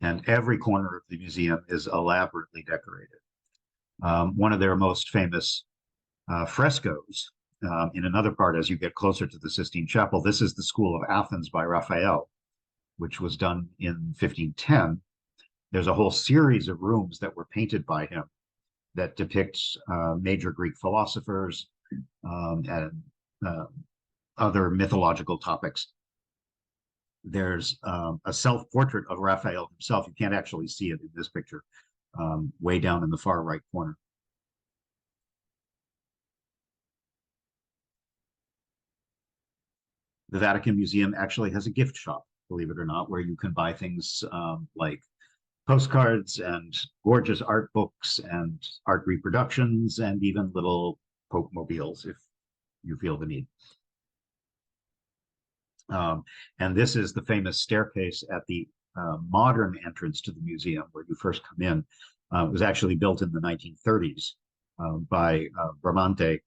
And every corner of the museum is elaborately decorated. One of their most famous frescoes in another part, as you get closer to the Sistine Chapel, this is the School of Athens by Raphael, which was done in 1510. There's a whole series of rooms that were painted by him that depicts major Greek philosophers and other mythological topics. There's a self-portrait of Raphael himself. You can't actually see it in this picture, way down in the far right corner. The Vatican Museum actually has a gift shop, believe it or not, where you can buy things like postcards and gorgeous art books and art reproductions and even little Pope mobiles if you feel the need. And this is the famous staircase at the modern entrance to the museum where you first come in. It was actually built in the 1930s by Bramante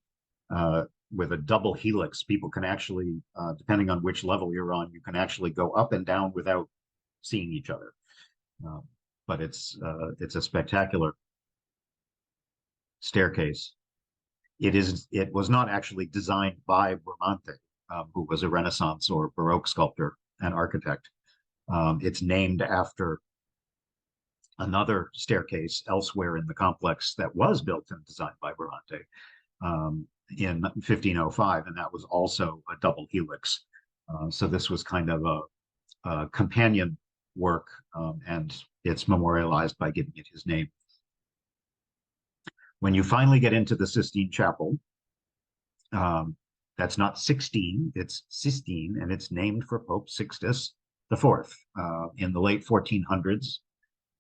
with a double helix. People can actually, depending on which level you're on, you can actually go up and down without seeing each other. But it's a spectacular staircase. It was not actually designed by Bramante, who was a Renaissance or Baroque sculptor and architect. It's named after another staircase elsewhere in the complex that was built and designed by Bramante in 1505, and that was also a double helix. So this was kind of a companion work, and it's memorialized by giving it his name. When you finally get into the Sistine Chapel, that's not 16, it's Sistine, and it's named for Pope Sixtus IV. In the late 1400s,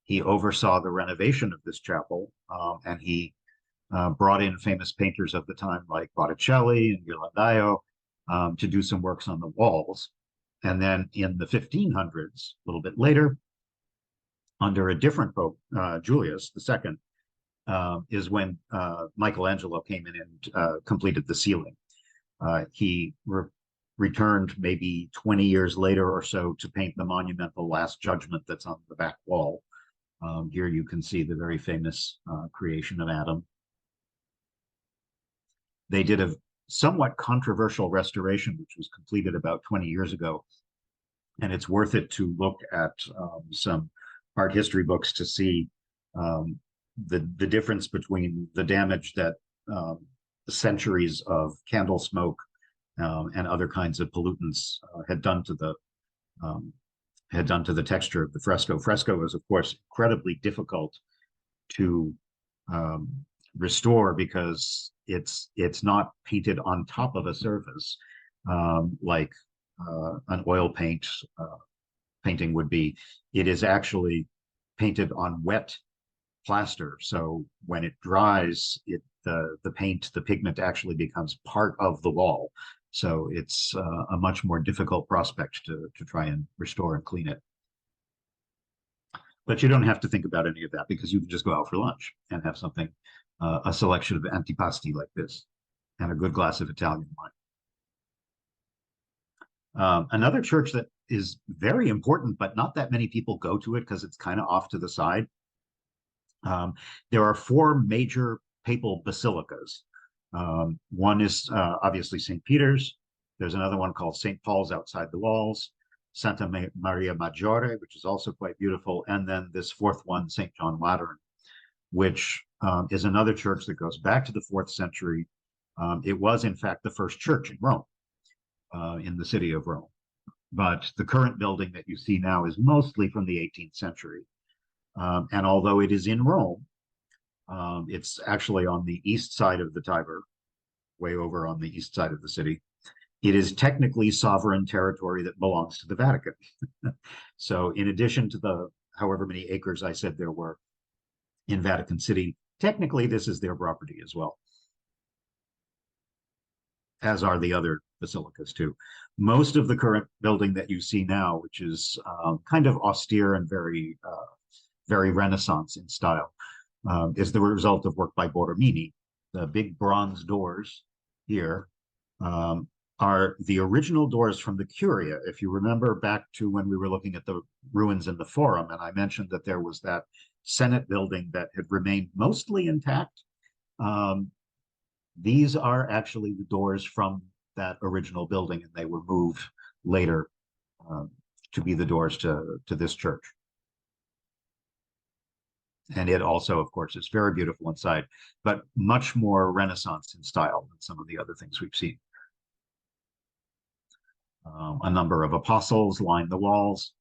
he oversaw the renovation of this chapel, and he brought in famous painters of the time like Botticelli and Ghirlandaio to do some works on the walls. And then in the 1500s, a little bit later, under a different Pope, Julius II, is when Michelangelo came in and completed the ceiling. He returned maybe 20 years later or so to paint the monumental Last Judgment that's on the back wall. Here you can see the very famous creation of Adam. They did a somewhat controversial restoration, which was completed about 20 years ago. And it's worth it to look at some art history books to see the difference between the damage that centuries of candle smoke and other kinds of pollutants had done to the texture of the fresco. Fresco is, of course, incredibly difficult to restore because it's not painted on top of a surface like an oil painting would be. It is actually painted on wet plaster. So when it dries, the pigment actually becomes part of the wall. So it's a much more difficult prospect to try and restore and clean it. But you don't have to think about any of that because you can just go out for lunch and have something, a selection of antipasti like this and a good glass of Italian wine. Another church that is very important, but not that many people go to it because it's kind of off to the side. There are 4 major papal basilicas. One is obviously St. Peter's. There's another one called St. Paul's outside the walls, Santa Maria Maggiore, which is also quite beautiful, and then this fourth one, St. John Lateran, which is another church that goes back to the 4th century. It was, in fact, the first church in Rome, in the city of Rome. But the current building that you see now is mostly from the 18th century. And although it is in Rome, it's actually on the east side of the Tiber, way over on the east side of the city. It is technically sovereign territory that belongs to the Vatican. So in addition to the however many acres I said there were in Vatican City, technically this is their property as well, as are the other basilicas too. Most of the current building that you see now, which is kind of austere and very Renaissance in style, is the result of work by Borromini. The big bronze doors here are the original doors from the Curia. If you remember back to when we were looking at the ruins in the Forum, and I mentioned that there was that Senate building that had remained mostly intact. These are actually the doors from that original building, and they were moved later to be the doors to this church. And it also, of course, is very beautiful inside, but much more Renaissance in style than some of the other things we've seen. A number of apostles line the walls.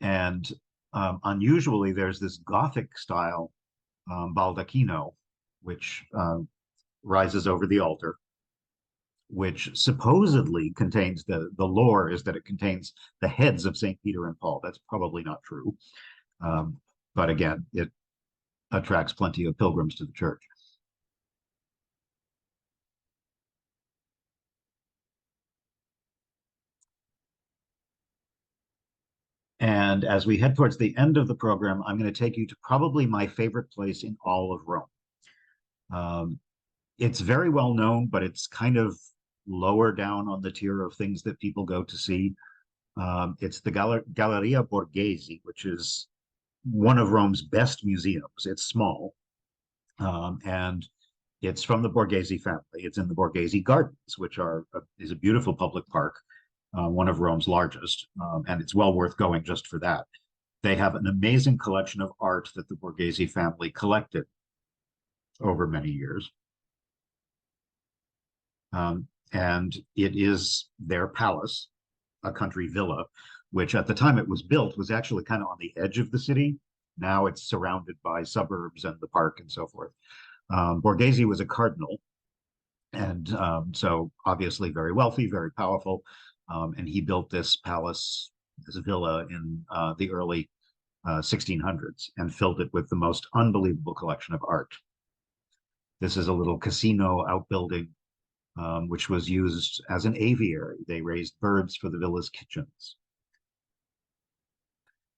And unusually, there's this Gothic style baldacchino, which rises over the altar, which supposedly contains the lore is that it contains the heads of St. Peter and Paul. That's probably not true. But again, it attracts plenty of pilgrims to the church. And as we head towards the end of the program, I'm going to take you to probably my favorite place in all of Rome. It's very well known, but it's kind of lower down on the tier of things that people go to see. It's the Galleria Borghese, which is one of Rome's best museums. It's small, and it's from the Borghese family. It's in the Borghese Gardens, which is a beautiful public park, one of Rome's largest, and it's well worth going just for that. They have an amazing collection of art that the Borghese family collected over many years. And it is their palace, a country villa, which at the time it was built was actually kind of on the edge of the city. Now it's surrounded by suburbs and the park and so forth. Borghese was a cardinal, and so obviously very wealthy, very powerful. And he built this palace, this villa in the early 1600s and filled it with the most unbelievable collection of art. This is a little casino outbuilding, which was used as an aviary. They raised birds for the villa's kitchens.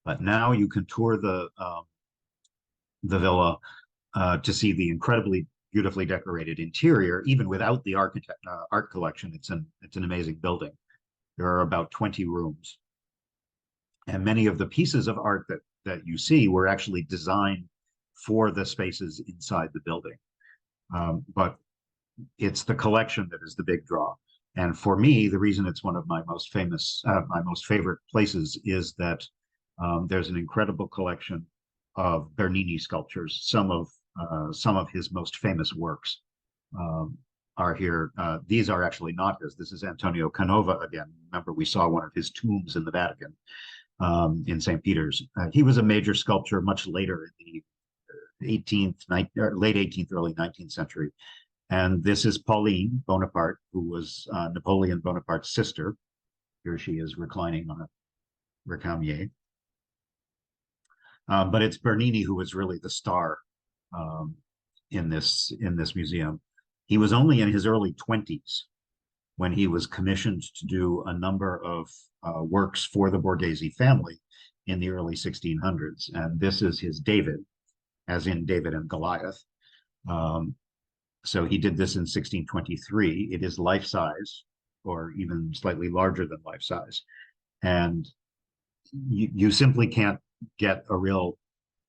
But now you can tour the villa to see the incredibly beautifully decorated interior, even without the art collection. It's an amazing building. There are about 20 rooms. And many of the pieces of art that you see were actually designed for the spaces inside the building. But it's the collection that is the big draw. And for me, the reason it's one of my most favorite places is that there's an incredible collection of Bernini sculptures. Some of his most famous works are here. These are actually not his. This is Antonio Canova again. Remember, we saw one of his tombs in the Vatican in St. Peter's. He was a major sculptor much later in the late 18th, early 19th century. And this is Pauline Bonaparte, who was Napoleon Bonaparte's sister. Here she is reclining on a recamier. But it's Bernini who was really the star in this museum. He was only in his early 20s when he was commissioned to do a number of works for the Borghese family in the early 1600s. And this is his David, as in David and Goliath. So he did this in 1623. It is life-size, or even slightly larger than life-size. And you simply can't get a real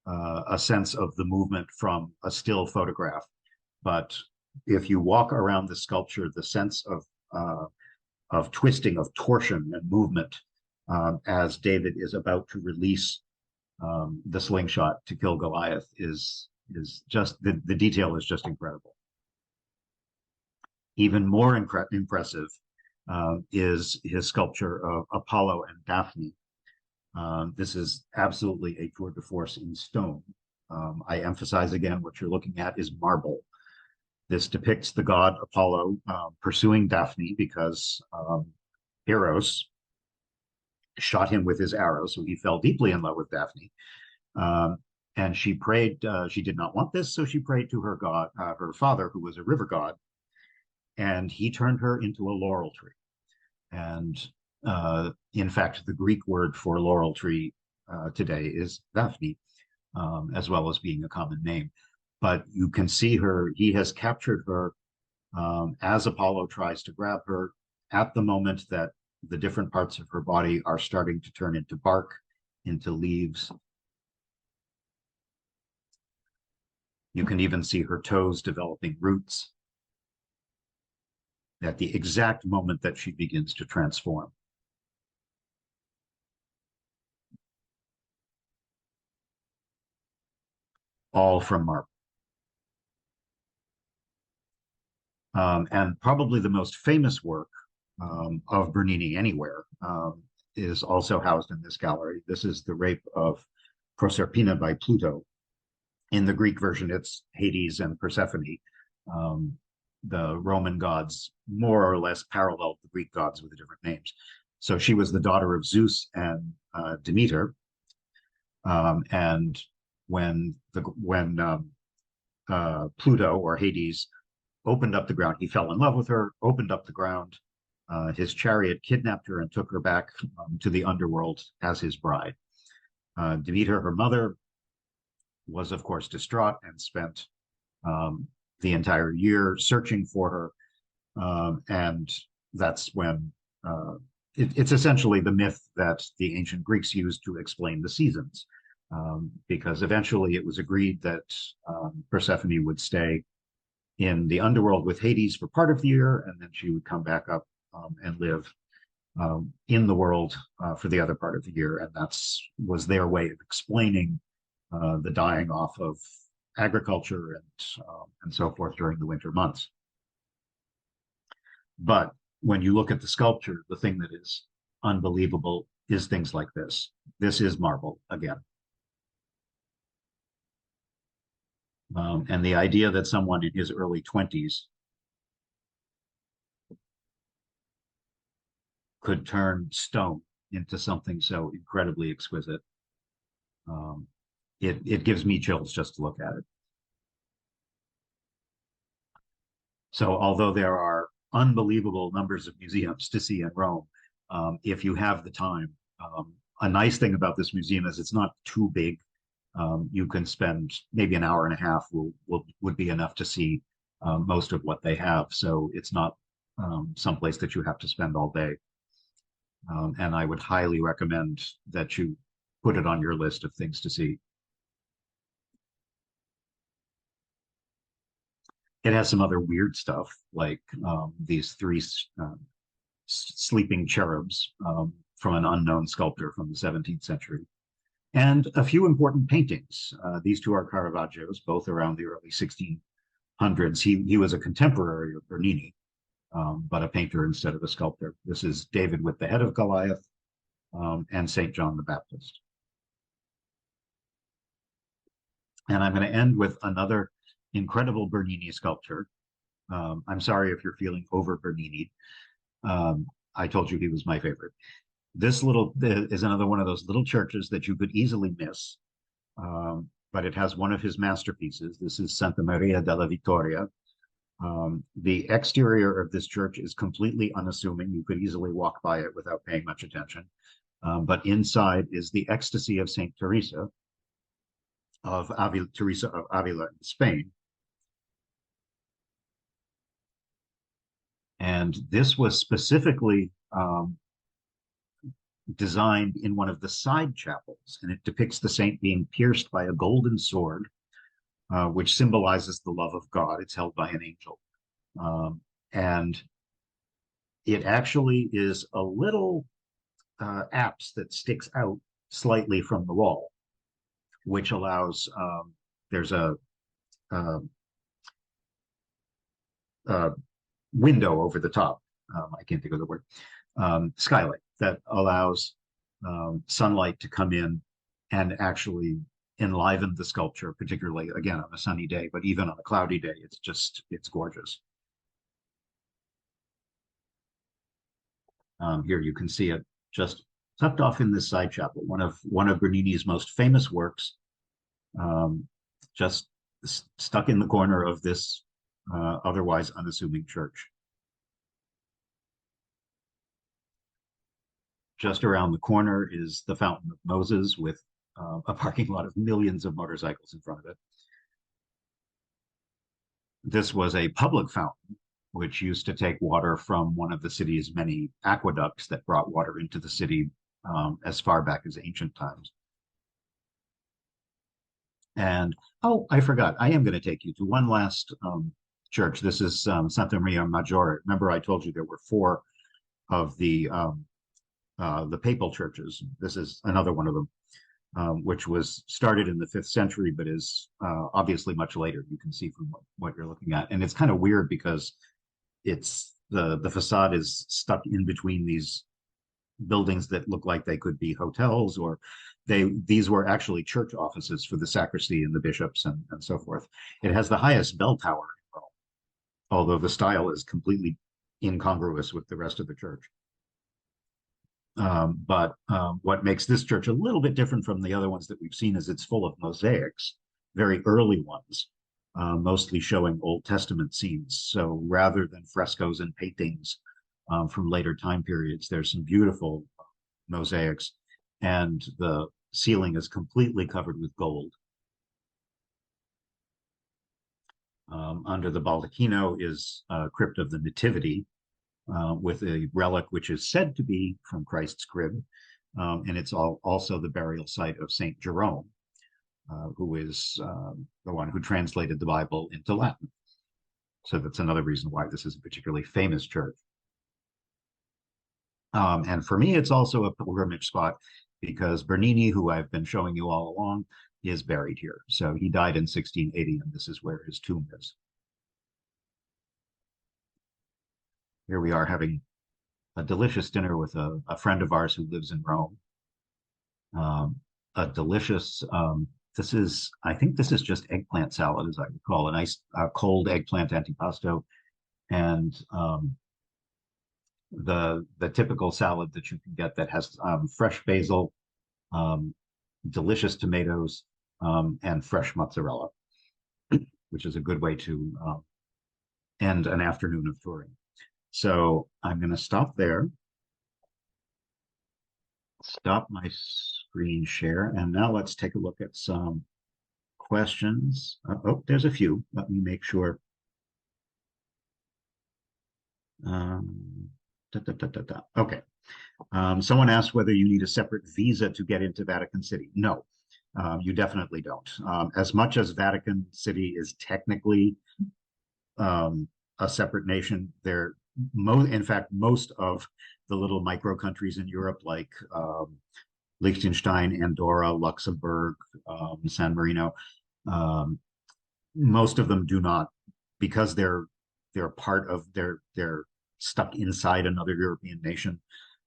a sense of the movement from a still photograph. But if you walk around the sculpture, the sense of twisting, of torsion and movement as David is about to release the slingshot to kill Goliath is just the detail is just incredible. Even more impressive is his sculpture of Apollo and Daphne. This is absolutely a tour de force in stone. I emphasize again, what you're looking at is marble. This depicts the god Apollo pursuing Daphne because Eros shot him with his arrow, so he fell deeply in love with Daphne. And she prayed, she did not want this, so she prayed to her god, her father, who was a river god, and he turned her into a laurel tree. And in fact, the Greek word for laurel tree today is Daphne, as well as being a common name. But you can see her, he has captured her as Apollo tries to grab her at the moment that the different parts of her body are starting to turn into bark, into leaves. You can even see her toes developing roots at the exact moment that she begins to transform. All from marble. And probably the most famous work of Bernini anywhere is also housed in this gallery. This is the Rape of Proserpina by Pluto. In the Greek version, it's Hades and Persephone. The Roman gods more or less paralleled the Greek gods with different names. So she was the daughter of Zeus and Demeter. And when Pluto or Hades opened up the ground, he fell in love with her, opened up the ground. His chariot kidnapped her and took her back to the underworld as his bride. Demeter, her mother, was of course distraught and spent the entire year searching for her. And that's when it's essentially the myth that the ancient Greeks used to explain the seasons. Because eventually it was agreed that Persephone would stay in the underworld with Hades for part of the year, and then she would come back up and live in the world for the other part of the year. And was their way of explaining the dying off of agriculture and so forth during the winter months. But when you look at the sculpture, the thing that is unbelievable is things like this. This is marble again. And the idea that someone in his early 20s could turn stone into something so incredibly exquisite, it gives me chills just to look at it. So although there are unbelievable numbers of museums to see in Rome, if you have the time, a nice thing about this museum is it's not too big. You can spend maybe an hour and a half would be enough to see most of what they have. So it's not someplace that you have to spend all day. And I would highly recommend that you put it on your list of things to see. It has some other weird stuff, like these three sleeping cherubs from an unknown sculptor from the 17th century. And a few important paintings. These two are Caravaggios, both around the early 1600s. He was a contemporary of Bernini, but a painter instead of a sculptor. This is David with the head of Goliath and St. John the Baptist. And I'm going to end with another incredible Bernini sculpture. I'm sorry if you're feeling over Bernini. I told you he was my favorite. This is another one of those little churches that you could easily miss, but it has one of his masterpieces. This is Santa Maria della Vittoria. The exterior of this church is completely unassuming. You could easily walk by it without paying much attention. But inside is the ecstasy of Saint Teresa of Avila in Spain. And this was specifically designed in one of the side chapels, and it depicts the saint being pierced by a golden sword which symbolizes the love of God. It's held by an angel. And it actually is a little apse that sticks out slightly from the wall, which allows, there's a window over the top. I can't think of the word. Skylight that allows sunlight to come in and actually enliven the sculpture, particularly again on a sunny day, but even on a cloudy day, it's gorgeous. Here you can see it just tucked off in this side chapel, one of Bernini's most famous works, just stuck in the corner of this otherwise unassuming church. Just around the corner is the Fountain of Moses with a parking lot of millions of motorcycles in front of it. This was a public fountain, which used to take water from one of the city's many aqueducts that brought water into the city as far back as ancient times. And, oh, I forgot, I am going to take you to one last church. This is Santa Maria Maggiore. Remember I told you there were 4 of the papal churches. This is another one of them, which was started in the 5th century, but is obviously much later. You can see from what you're looking at. And it's kind of weird because it's the facade is stuck in between these buildings that look like they could be hotels, or these were actually church offices for the sacristy and the bishops and so forth. It has the highest bell tower in Rome, although the style is completely incongruous with the rest of the church. But what makes this church a little bit different from the other ones that we've seen is it's full of mosaics, very early ones, mostly showing Old Testament scenes. So rather than frescoes and paintings from later time periods, there's some beautiful mosaics, and the ceiling is completely covered with gold. Under the baldacchino is a crypt of the Nativity, with a relic which is said to be from Christ's crib, and it's also the burial site of Saint Jerome, who is the one who translated the Bible into Latin. So that's another reason why this is a particularly famous church. And for me, it's also a pilgrimage spot because Bernini, who I've been showing you all along, is buried here. So he died in 1680, and this is where his tomb is. Here we are having a delicious dinner with a friend of ours who lives in Rome. A delicious, I think this is just eggplant salad, as I recall, a nice cold eggplant antipasto, and the typical salad that you can get that has fresh basil, delicious tomatoes, and fresh mozzarella, which is a good way to end an afternoon of touring. So I'm going to stop there, stop my screen share, and now let's take a look at some questions. Oh, there's a few. Let me make sure. Okay. Someone asked whether you need a separate visa to get into Vatican City. No, you definitely don't. As much as Vatican City is technically a separate nation, in fact, most of the little micro countries in Europe, like Liechtenstein, Andorra, Luxembourg, San Marino, most of them do not, because they're part of they're stuck inside another European nation,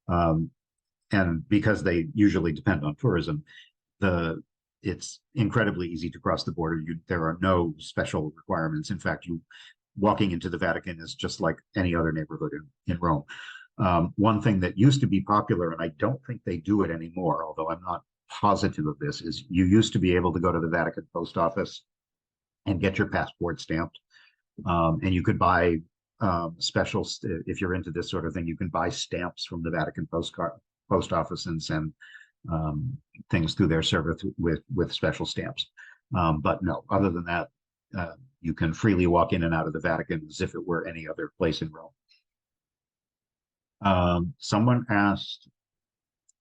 and because they usually depend on tourism, it's incredibly easy to cross the border. There are no special requirements. In fact, walking into the Vatican is just like any other neighborhood in Rome. One thing that used to be popular, and I don't think they do it anymore, although I'm not positive of this, is you used to be able to go to the Vatican post office and get your passport stamped. And you could buy if you're into this sort of thing, you can buy stamps from the Vatican post office and send things through their server with special stamps. But no, other than that, you can freely walk in and out of the Vatican as if it were any other place in Rome. Someone asked,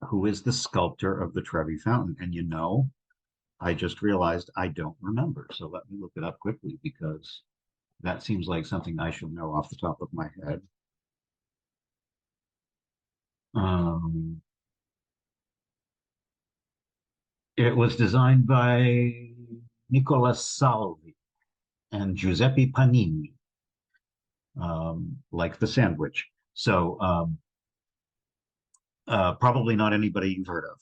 who is the sculptor of the Trevi Fountain? And I just realized I don't remember. So let me look it up quickly because that seems like something I should know off the top of my head. Um, it was designed by Nicola Salvi and Giuseppe Panini, like the sandwich. So probably not anybody you've heard of.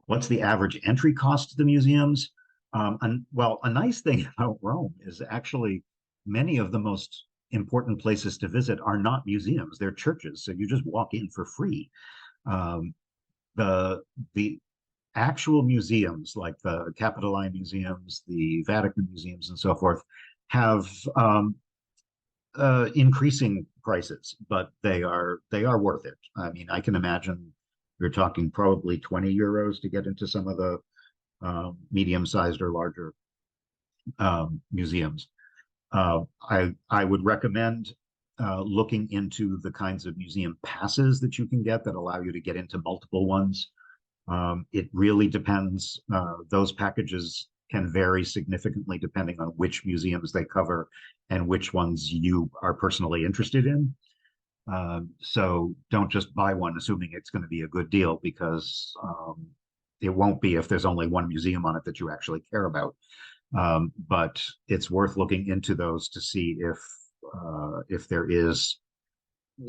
What's the average entry cost to the museums? And well, a nice thing about Rome is actually many of the most important places to visit are not museums; they're churches. So you just walk in for free. Um, the actual museums, like the Capitoline museums, the Vatican museums, and so forth, have increasing prices, but they are worth it. I mean, I can imagine you're talking probably 20 euros to get into some of the medium-sized or larger museums. I would recommend looking into the kinds of museum passes that you can get that allow you to get into multiple ones. It really depends. Those packages can vary significantly depending on which museums they cover and which ones you are personally interested in. So don't just buy one assuming it's going to be a good deal because it won't be if there's only one museum on it that you actually care about. But it's worth looking into those to see if there is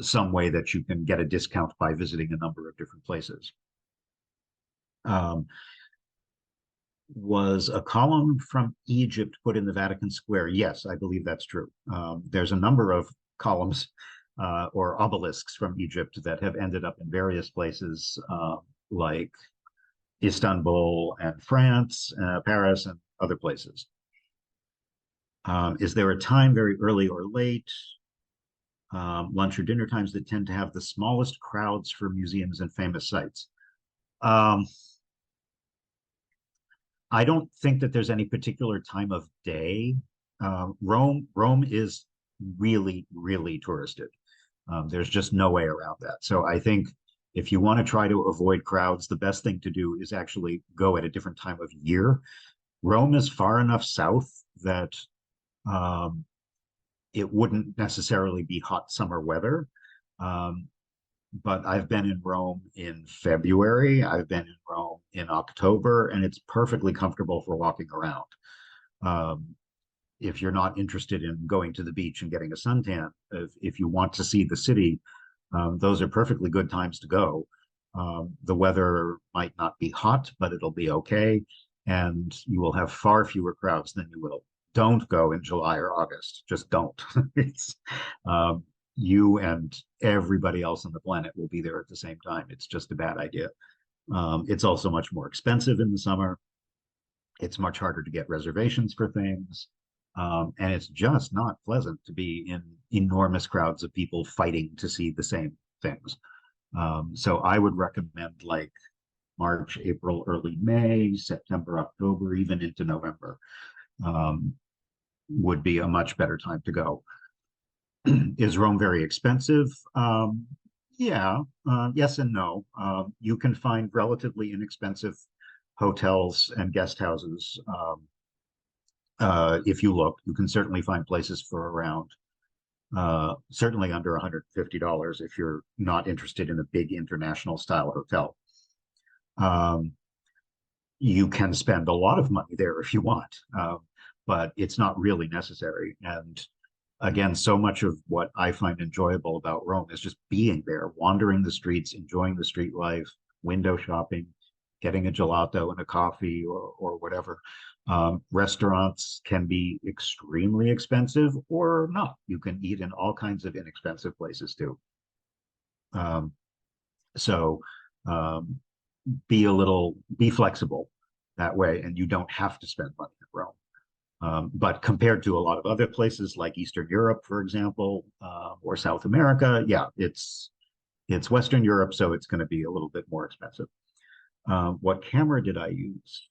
some way that you can get a discount by visiting a number of different places. Was a column from Egypt put in the Vatican Square? Yes, I believe that's true. There's a number of columns or obelisks from Egypt that have ended up in various places, like Istanbul and France, Paris, and other places. Is there a time, very early or late, lunch or dinner times that tend to have the smallest crowds for museums and famous sites? I don't think that there's any particular time of day. Rome is really, really touristed. There's just no way around that. So I think if you want to try to avoid crowds, the best thing to do is actually go at a different time of year. Rome is far enough south that it wouldn't necessarily be hot summer weather. But I've been in Rome in February. I've been in Rome in October, and it's perfectly comfortable for walking around. If you're not interested in going to the beach and getting a suntan, if you want to see the city, those are perfectly good times to go. The weather might not be hot, but it'll be okay, and you will have far fewer crowds than you will. Don't go in July or August. Just don't. It's you and everybody else on the planet will be there at the same time. It's just a bad idea. It's also much more expensive in the summer. It's much harder to get reservations for things. And it's just not pleasant to be in enormous crowds of people fighting to see the same things. So I would recommend like March, April, early May, September, October, even into November would be a much better time to go. Is Rome very expensive? Yeah, yes and no. You can find relatively inexpensive hotels and guest houses. If you look, you can certainly find places for around, certainly under $150 if you're not interested in a big international style hotel. You can spend a lot of money there if you want, but it's not really necessary. And again, so much of what I find enjoyable about Rome is just being there, wandering the streets, enjoying the street life, window shopping, getting a gelato and a coffee or whatever. Restaurants can be extremely expensive or not. You can eat in all kinds of inexpensive places too. So be flexible that way, and you don't have to spend money in Rome. But compared to a lot of other places like Eastern Europe, for example, or South America, yeah, it's Western Europe, so it's going to be a little bit more expensive. What camera did I use?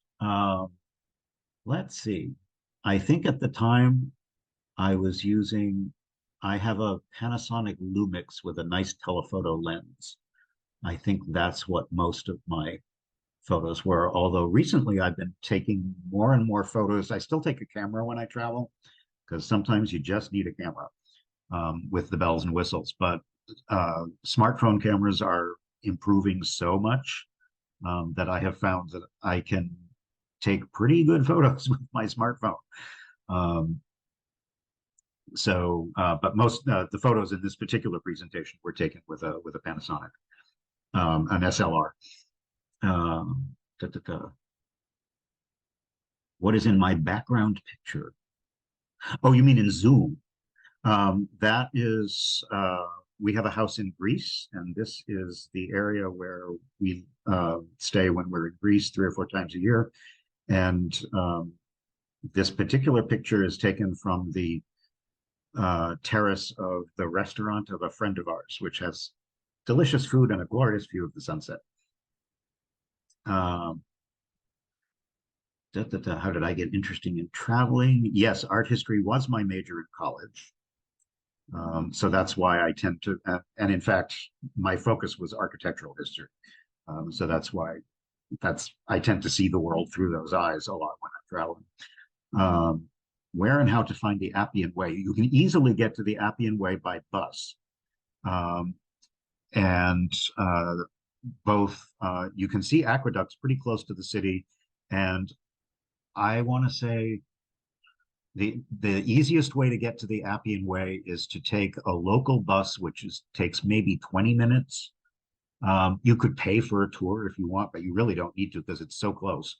Let's see. I think at the time I was I have a Panasonic Lumix with a nice telephoto lens. I think that's what most of my photos were. Although recently I've been taking more and more photos. I still take a camera when I travel because sometimes you just need a camera with the bells and whistles. But smartphone cameras are improving so much that I have found that I can take pretty good photos with my smartphone. But most the photos in this particular presentation were taken with a Panasonic, an SLR. Da, da, da. What is in my background picture? Oh, you mean in Zoom? That is, we have a house in Greece, and this is the area where we stay when we're in Greece 3 or 4 times a year. And this particular picture is taken from the terrace of the restaurant of a friend of ours, which has delicious food and a glorious view of the sunset. How did I get interested in traveling? Yes, art history was my major in college. So that's why I tend to, and in fact, my focus was architectural history. So that's why I tend to see the world through those eyes a lot when I'm traveling. Where and how to find the Appian Way? You can easily get to the Appian Way by bus. Both, you can see aqueducts pretty close to the city. And I want to say the easiest way to get to the Appian Way is to take a local bus, which takes maybe 20 minutes. You could pay for a tour if you want, but you really don't need to because it's so close.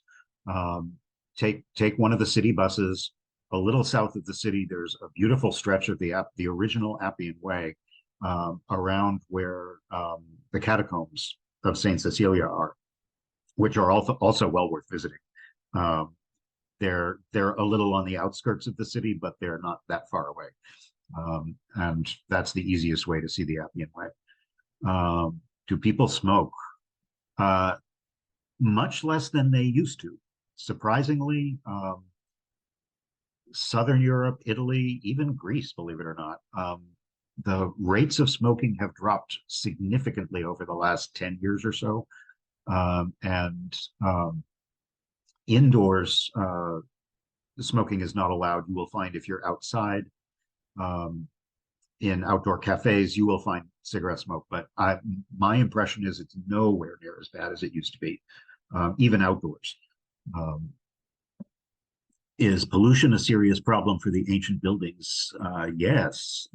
Take one of the city buses. A little south of the city, there's a beautiful stretch of the original Appian Way around where the catacombs of Saint Cecilia are, which are also well worth visiting. They're a little on the outskirts of the city, but they're not that far away. And that's the easiest way to see the Appian Way. Do people smoke? Much less than they used to. Surprisingly, Southern Europe, Italy, even Greece, believe it or not, the rates of smoking have dropped significantly over the last 10 years or so. Indoors, smoking is not allowed. You will find if you're outside in outdoor cafes, you will find cigarette smoke. But my impression is it's nowhere near as bad as it used to be, even outdoors. Is pollution a serious problem for the ancient buildings? Yes.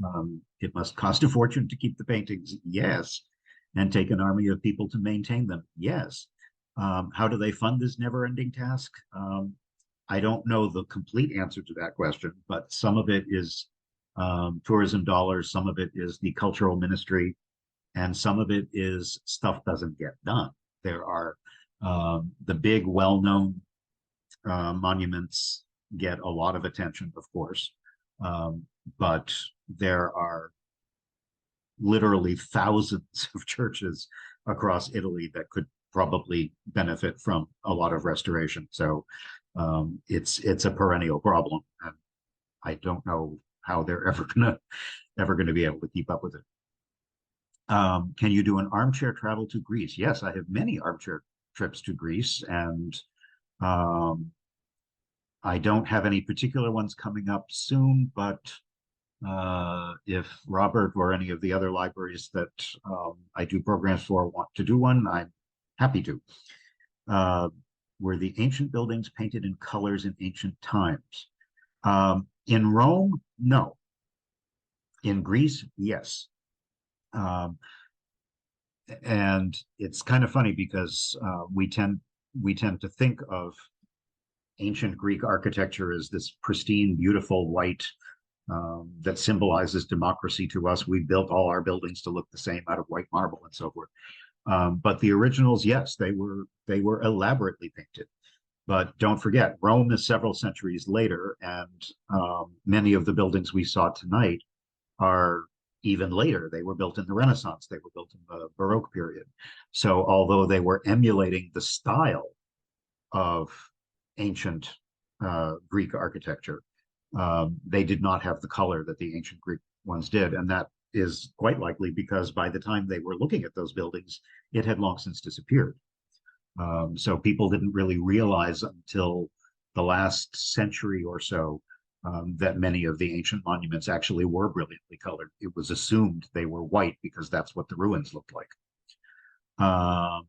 It must cost a fortune to keep the paintings. Yes. And take an army of people to maintain them. Yes. How do they fund this never-ending task? I don't know the complete answer to that question, but some of it is tourism dollars, some of it is the cultural ministry, and some of it is stuff doesn't get done. There are the big, well-known monuments get a lot of attention, of course, but there are literally thousands of churches across Italy that could probably benefit from a lot of restoration. So it's a perennial problem, and I don't know how they're ever gonna be able to keep up with it. Can you do an armchair travel to Greece? Yes, I have many armchair trips to Greece, and I don't have any particular ones coming up soon, but if Robert or any of the other libraries that I do programs for want to do one, I'm happy to. Were the ancient buildings painted in colors in ancient times? In Rome, no. In Greece, yes. And it's kind of funny because we tend to think of ancient Greek architecture as this pristine, beautiful white that symbolizes democracy to us. We built all our buildings to look the same out of white marble and so forth. But the originals, yes, they were elaborately painted. But don't forget, Rome is several centuries later, and many of the buildings we saw tonight are even later. They were built in the Renaissance. They were built in the Baroque period. So although they were emulating the style of ancient Greek architecture, they did not have the color that the ancient Greek ones did. And that is quite likely because by the time they were looking at those buildings, it had long since disappeared. So people didn't really realize until the last century or so that many of the ancient monuments actually were brilliantly colored. It was assumed they were white because that's what the ruins looked like. Are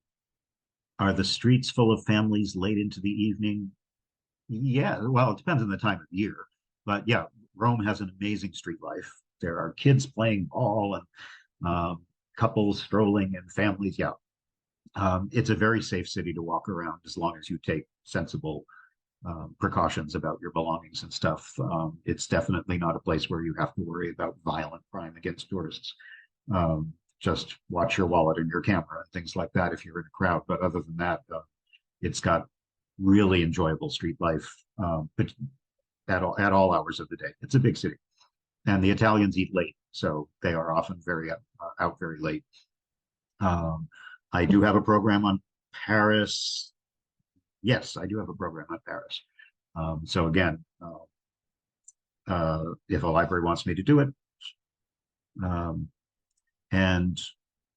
the streets full of families late into the evening? Yeah, well, it depends on the time of year. But yeah, Rome has an amazing street life. There are kids playing ball and couples strolling and families. Yeah, it's a very safe city to walk around as long as you take sensible precautions about your belongings and stuff. It's definitely not a place where you have to worry about violent crime against tourists. Just watch your wallet and your camera and things like that if you're in a crowd. But other than that, it's got really enjoyable street life but at all hours of the day. It's a big city, and the Italians eat late, so they are often very out very late. I do have a program on Paris. Yes, I do have a program on Paris. So again, if a library wants me to do it, and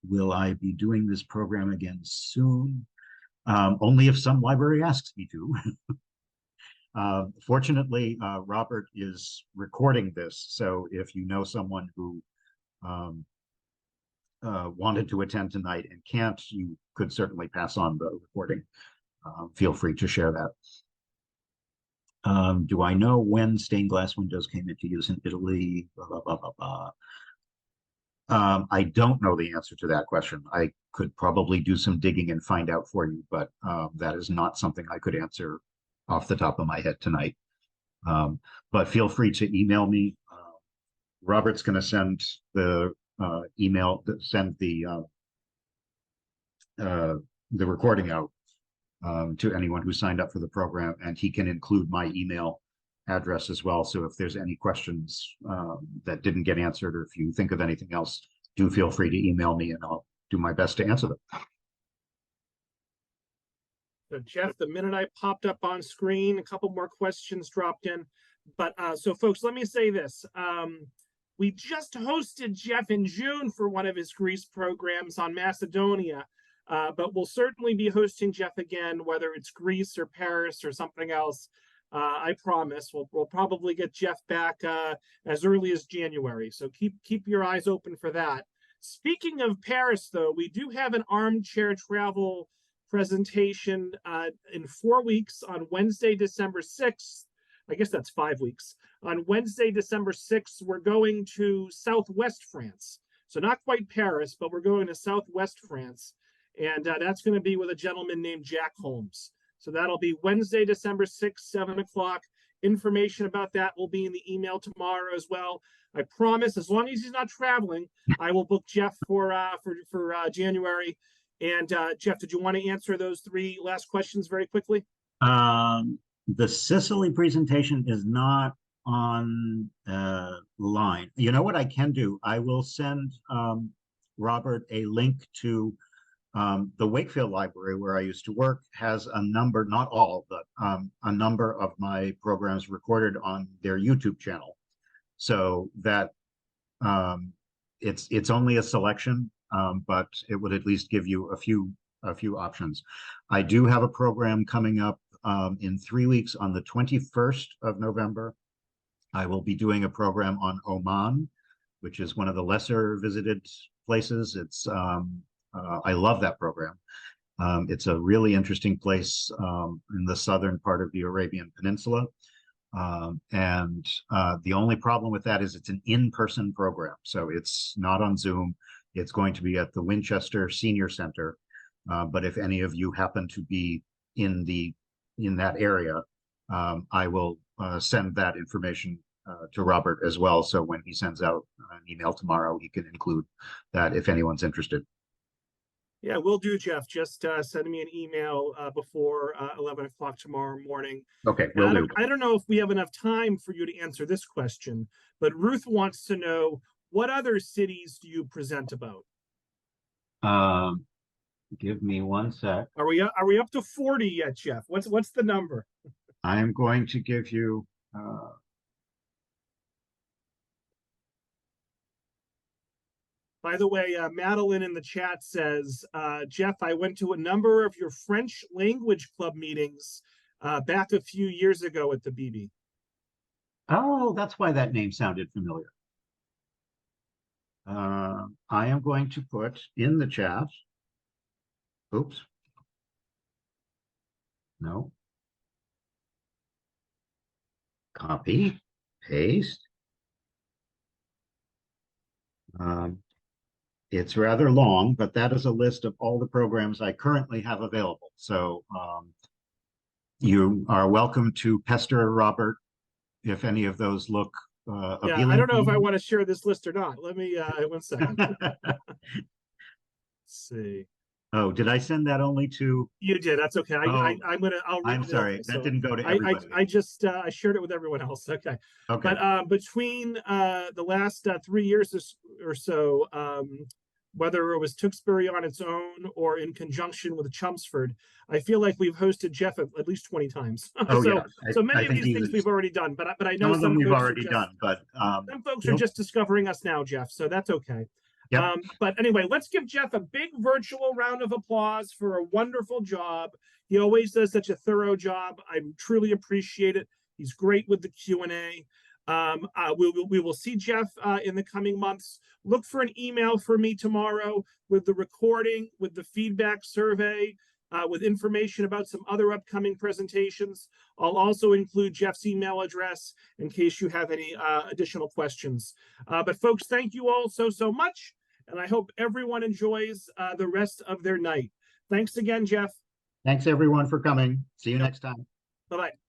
will I be doing this program again soon? Only if some library asks me to. Fortunately, Robert is recording this, so if you know someone who wanted to attend tonight and can't, you could certainly pass on the recording. Feel free to share that. Do I know when stained glass windows came into use in Italy? Blah, blah, blah, blah. I don't know the answer to that question. I could probably do some digging and find out for you, but that is not something I could answer off the top of my head tonight. But feel free to email me. Robert's going to send the send the recording out to anyone who signed up for the program, and he can include my email address as well. So if there's any questions that didn't get answered, or if you think of anything else, do feel free to email me and I'll do my best to answer them. So Jeff, the minute I popped up on screen, a couple more questions dropped in. But so folks, let me say this. We just hosted Jeff in June for one of his Greece programs on Macedonia, but we'll certainly be hosting Jeff again, whether it's Greece or Paris or something else. I promise. We'll probably get Jeff back as early as January. So keep your eyes open for that. Speaking of Paris, though, we do have an armchair travel presentation in 4 weeks on Wednesday, December 6th. I guess that's 5 weeks. On Wednesday, December 6th, we're going to Southwest France. So not quite Paris, but we're going to Southwest France. And that's going to be with a gentleman named Jack Holmes. So that'll be Wednesday, December 6th, 7 o'clock. Information about that will be in the email tomorrow as well. I promise, as long as he's not traveling, I will book Jeff for January. And Jeff, did you want to answer those 3 last questions very quickly? The Sicily presentation is not on line. You know what I can do? I will send Robert a link to the Wakefield Library, where I used to work, has a number, not all, but a number of my programs recorded on their YouTube channel. So that it's only a selection, but it would at least give you a few options. I do have a program coming up in 3 weeks on the 21st of November. I will be doing a program on Oman, which is one of the lesser visited places. It's I love that program. It's a really interesting place in the southern part of the Arabian Peninsula. And the only problem with that is it's an in-person program. So it's not on Zoom. It's going to be at the Winchester Senior Center. But if any of you happen to be in that area, I will send that information to Robert as well. So when he sends out an email tomorrow, he can include that if anyone's interested. Yeah, we'll do, Jeff. Just send me an email before 11 o'clock tomorrow morning. Okay, will do. I don't know if we have enough time for you to answer this question, but Ruth wants to know, what other cities do you present about? Give me 1 sec. Are we up to 40 yet, Jeff? What's the number? I'm going to give you By the way, Madeline in the chat says, Jeff, I went to a number of your French language club meetings back a few years ago at the Beebe. Oh, that's why that name sounded familiar. I am going to put in the chat. Oops. No. Copy, paste. It's rather long, but that is a list of all the programs I currently have available. So you are welcome to pester Robert if any of those look appealing. Yeah, I don't know if I want to share this list or not. Let me, 1 second. Let's see. Oh, did I send that only to? You did. That's okay. I'm sorry. That didn't go to everybody. I just I shared it with everyone else. Okay. Okay. But between the last 3 years or so, whether it was Tewksbury on its own or in conjunction with Chelmsford, I feel like we've hosted Jeff at least 20 times. Oh, so, yeah. so many of these things we've already done, but I know some of them we've folks already done, but some folks are just discovering us now, Jeff. So that's okay. Yep. But anyway, let's give Jeff a big virtual round of applause for a wonderful job. He always does such a thorough job. I truly appreciate it. He's great with the Q&A. We will see Jeff in the coming months. Look for an email from me tomorrow with the recording, with the feedback survey, with information about some other upcoming presentations. I'll also include Jeff's email address in case you have any additional questions. But folks, thank you all so much. And I hope everyone enjoys the rest of their night. Thanks again, Jeff. Thanks, everyone, for coming. See you next time. Bye-bye.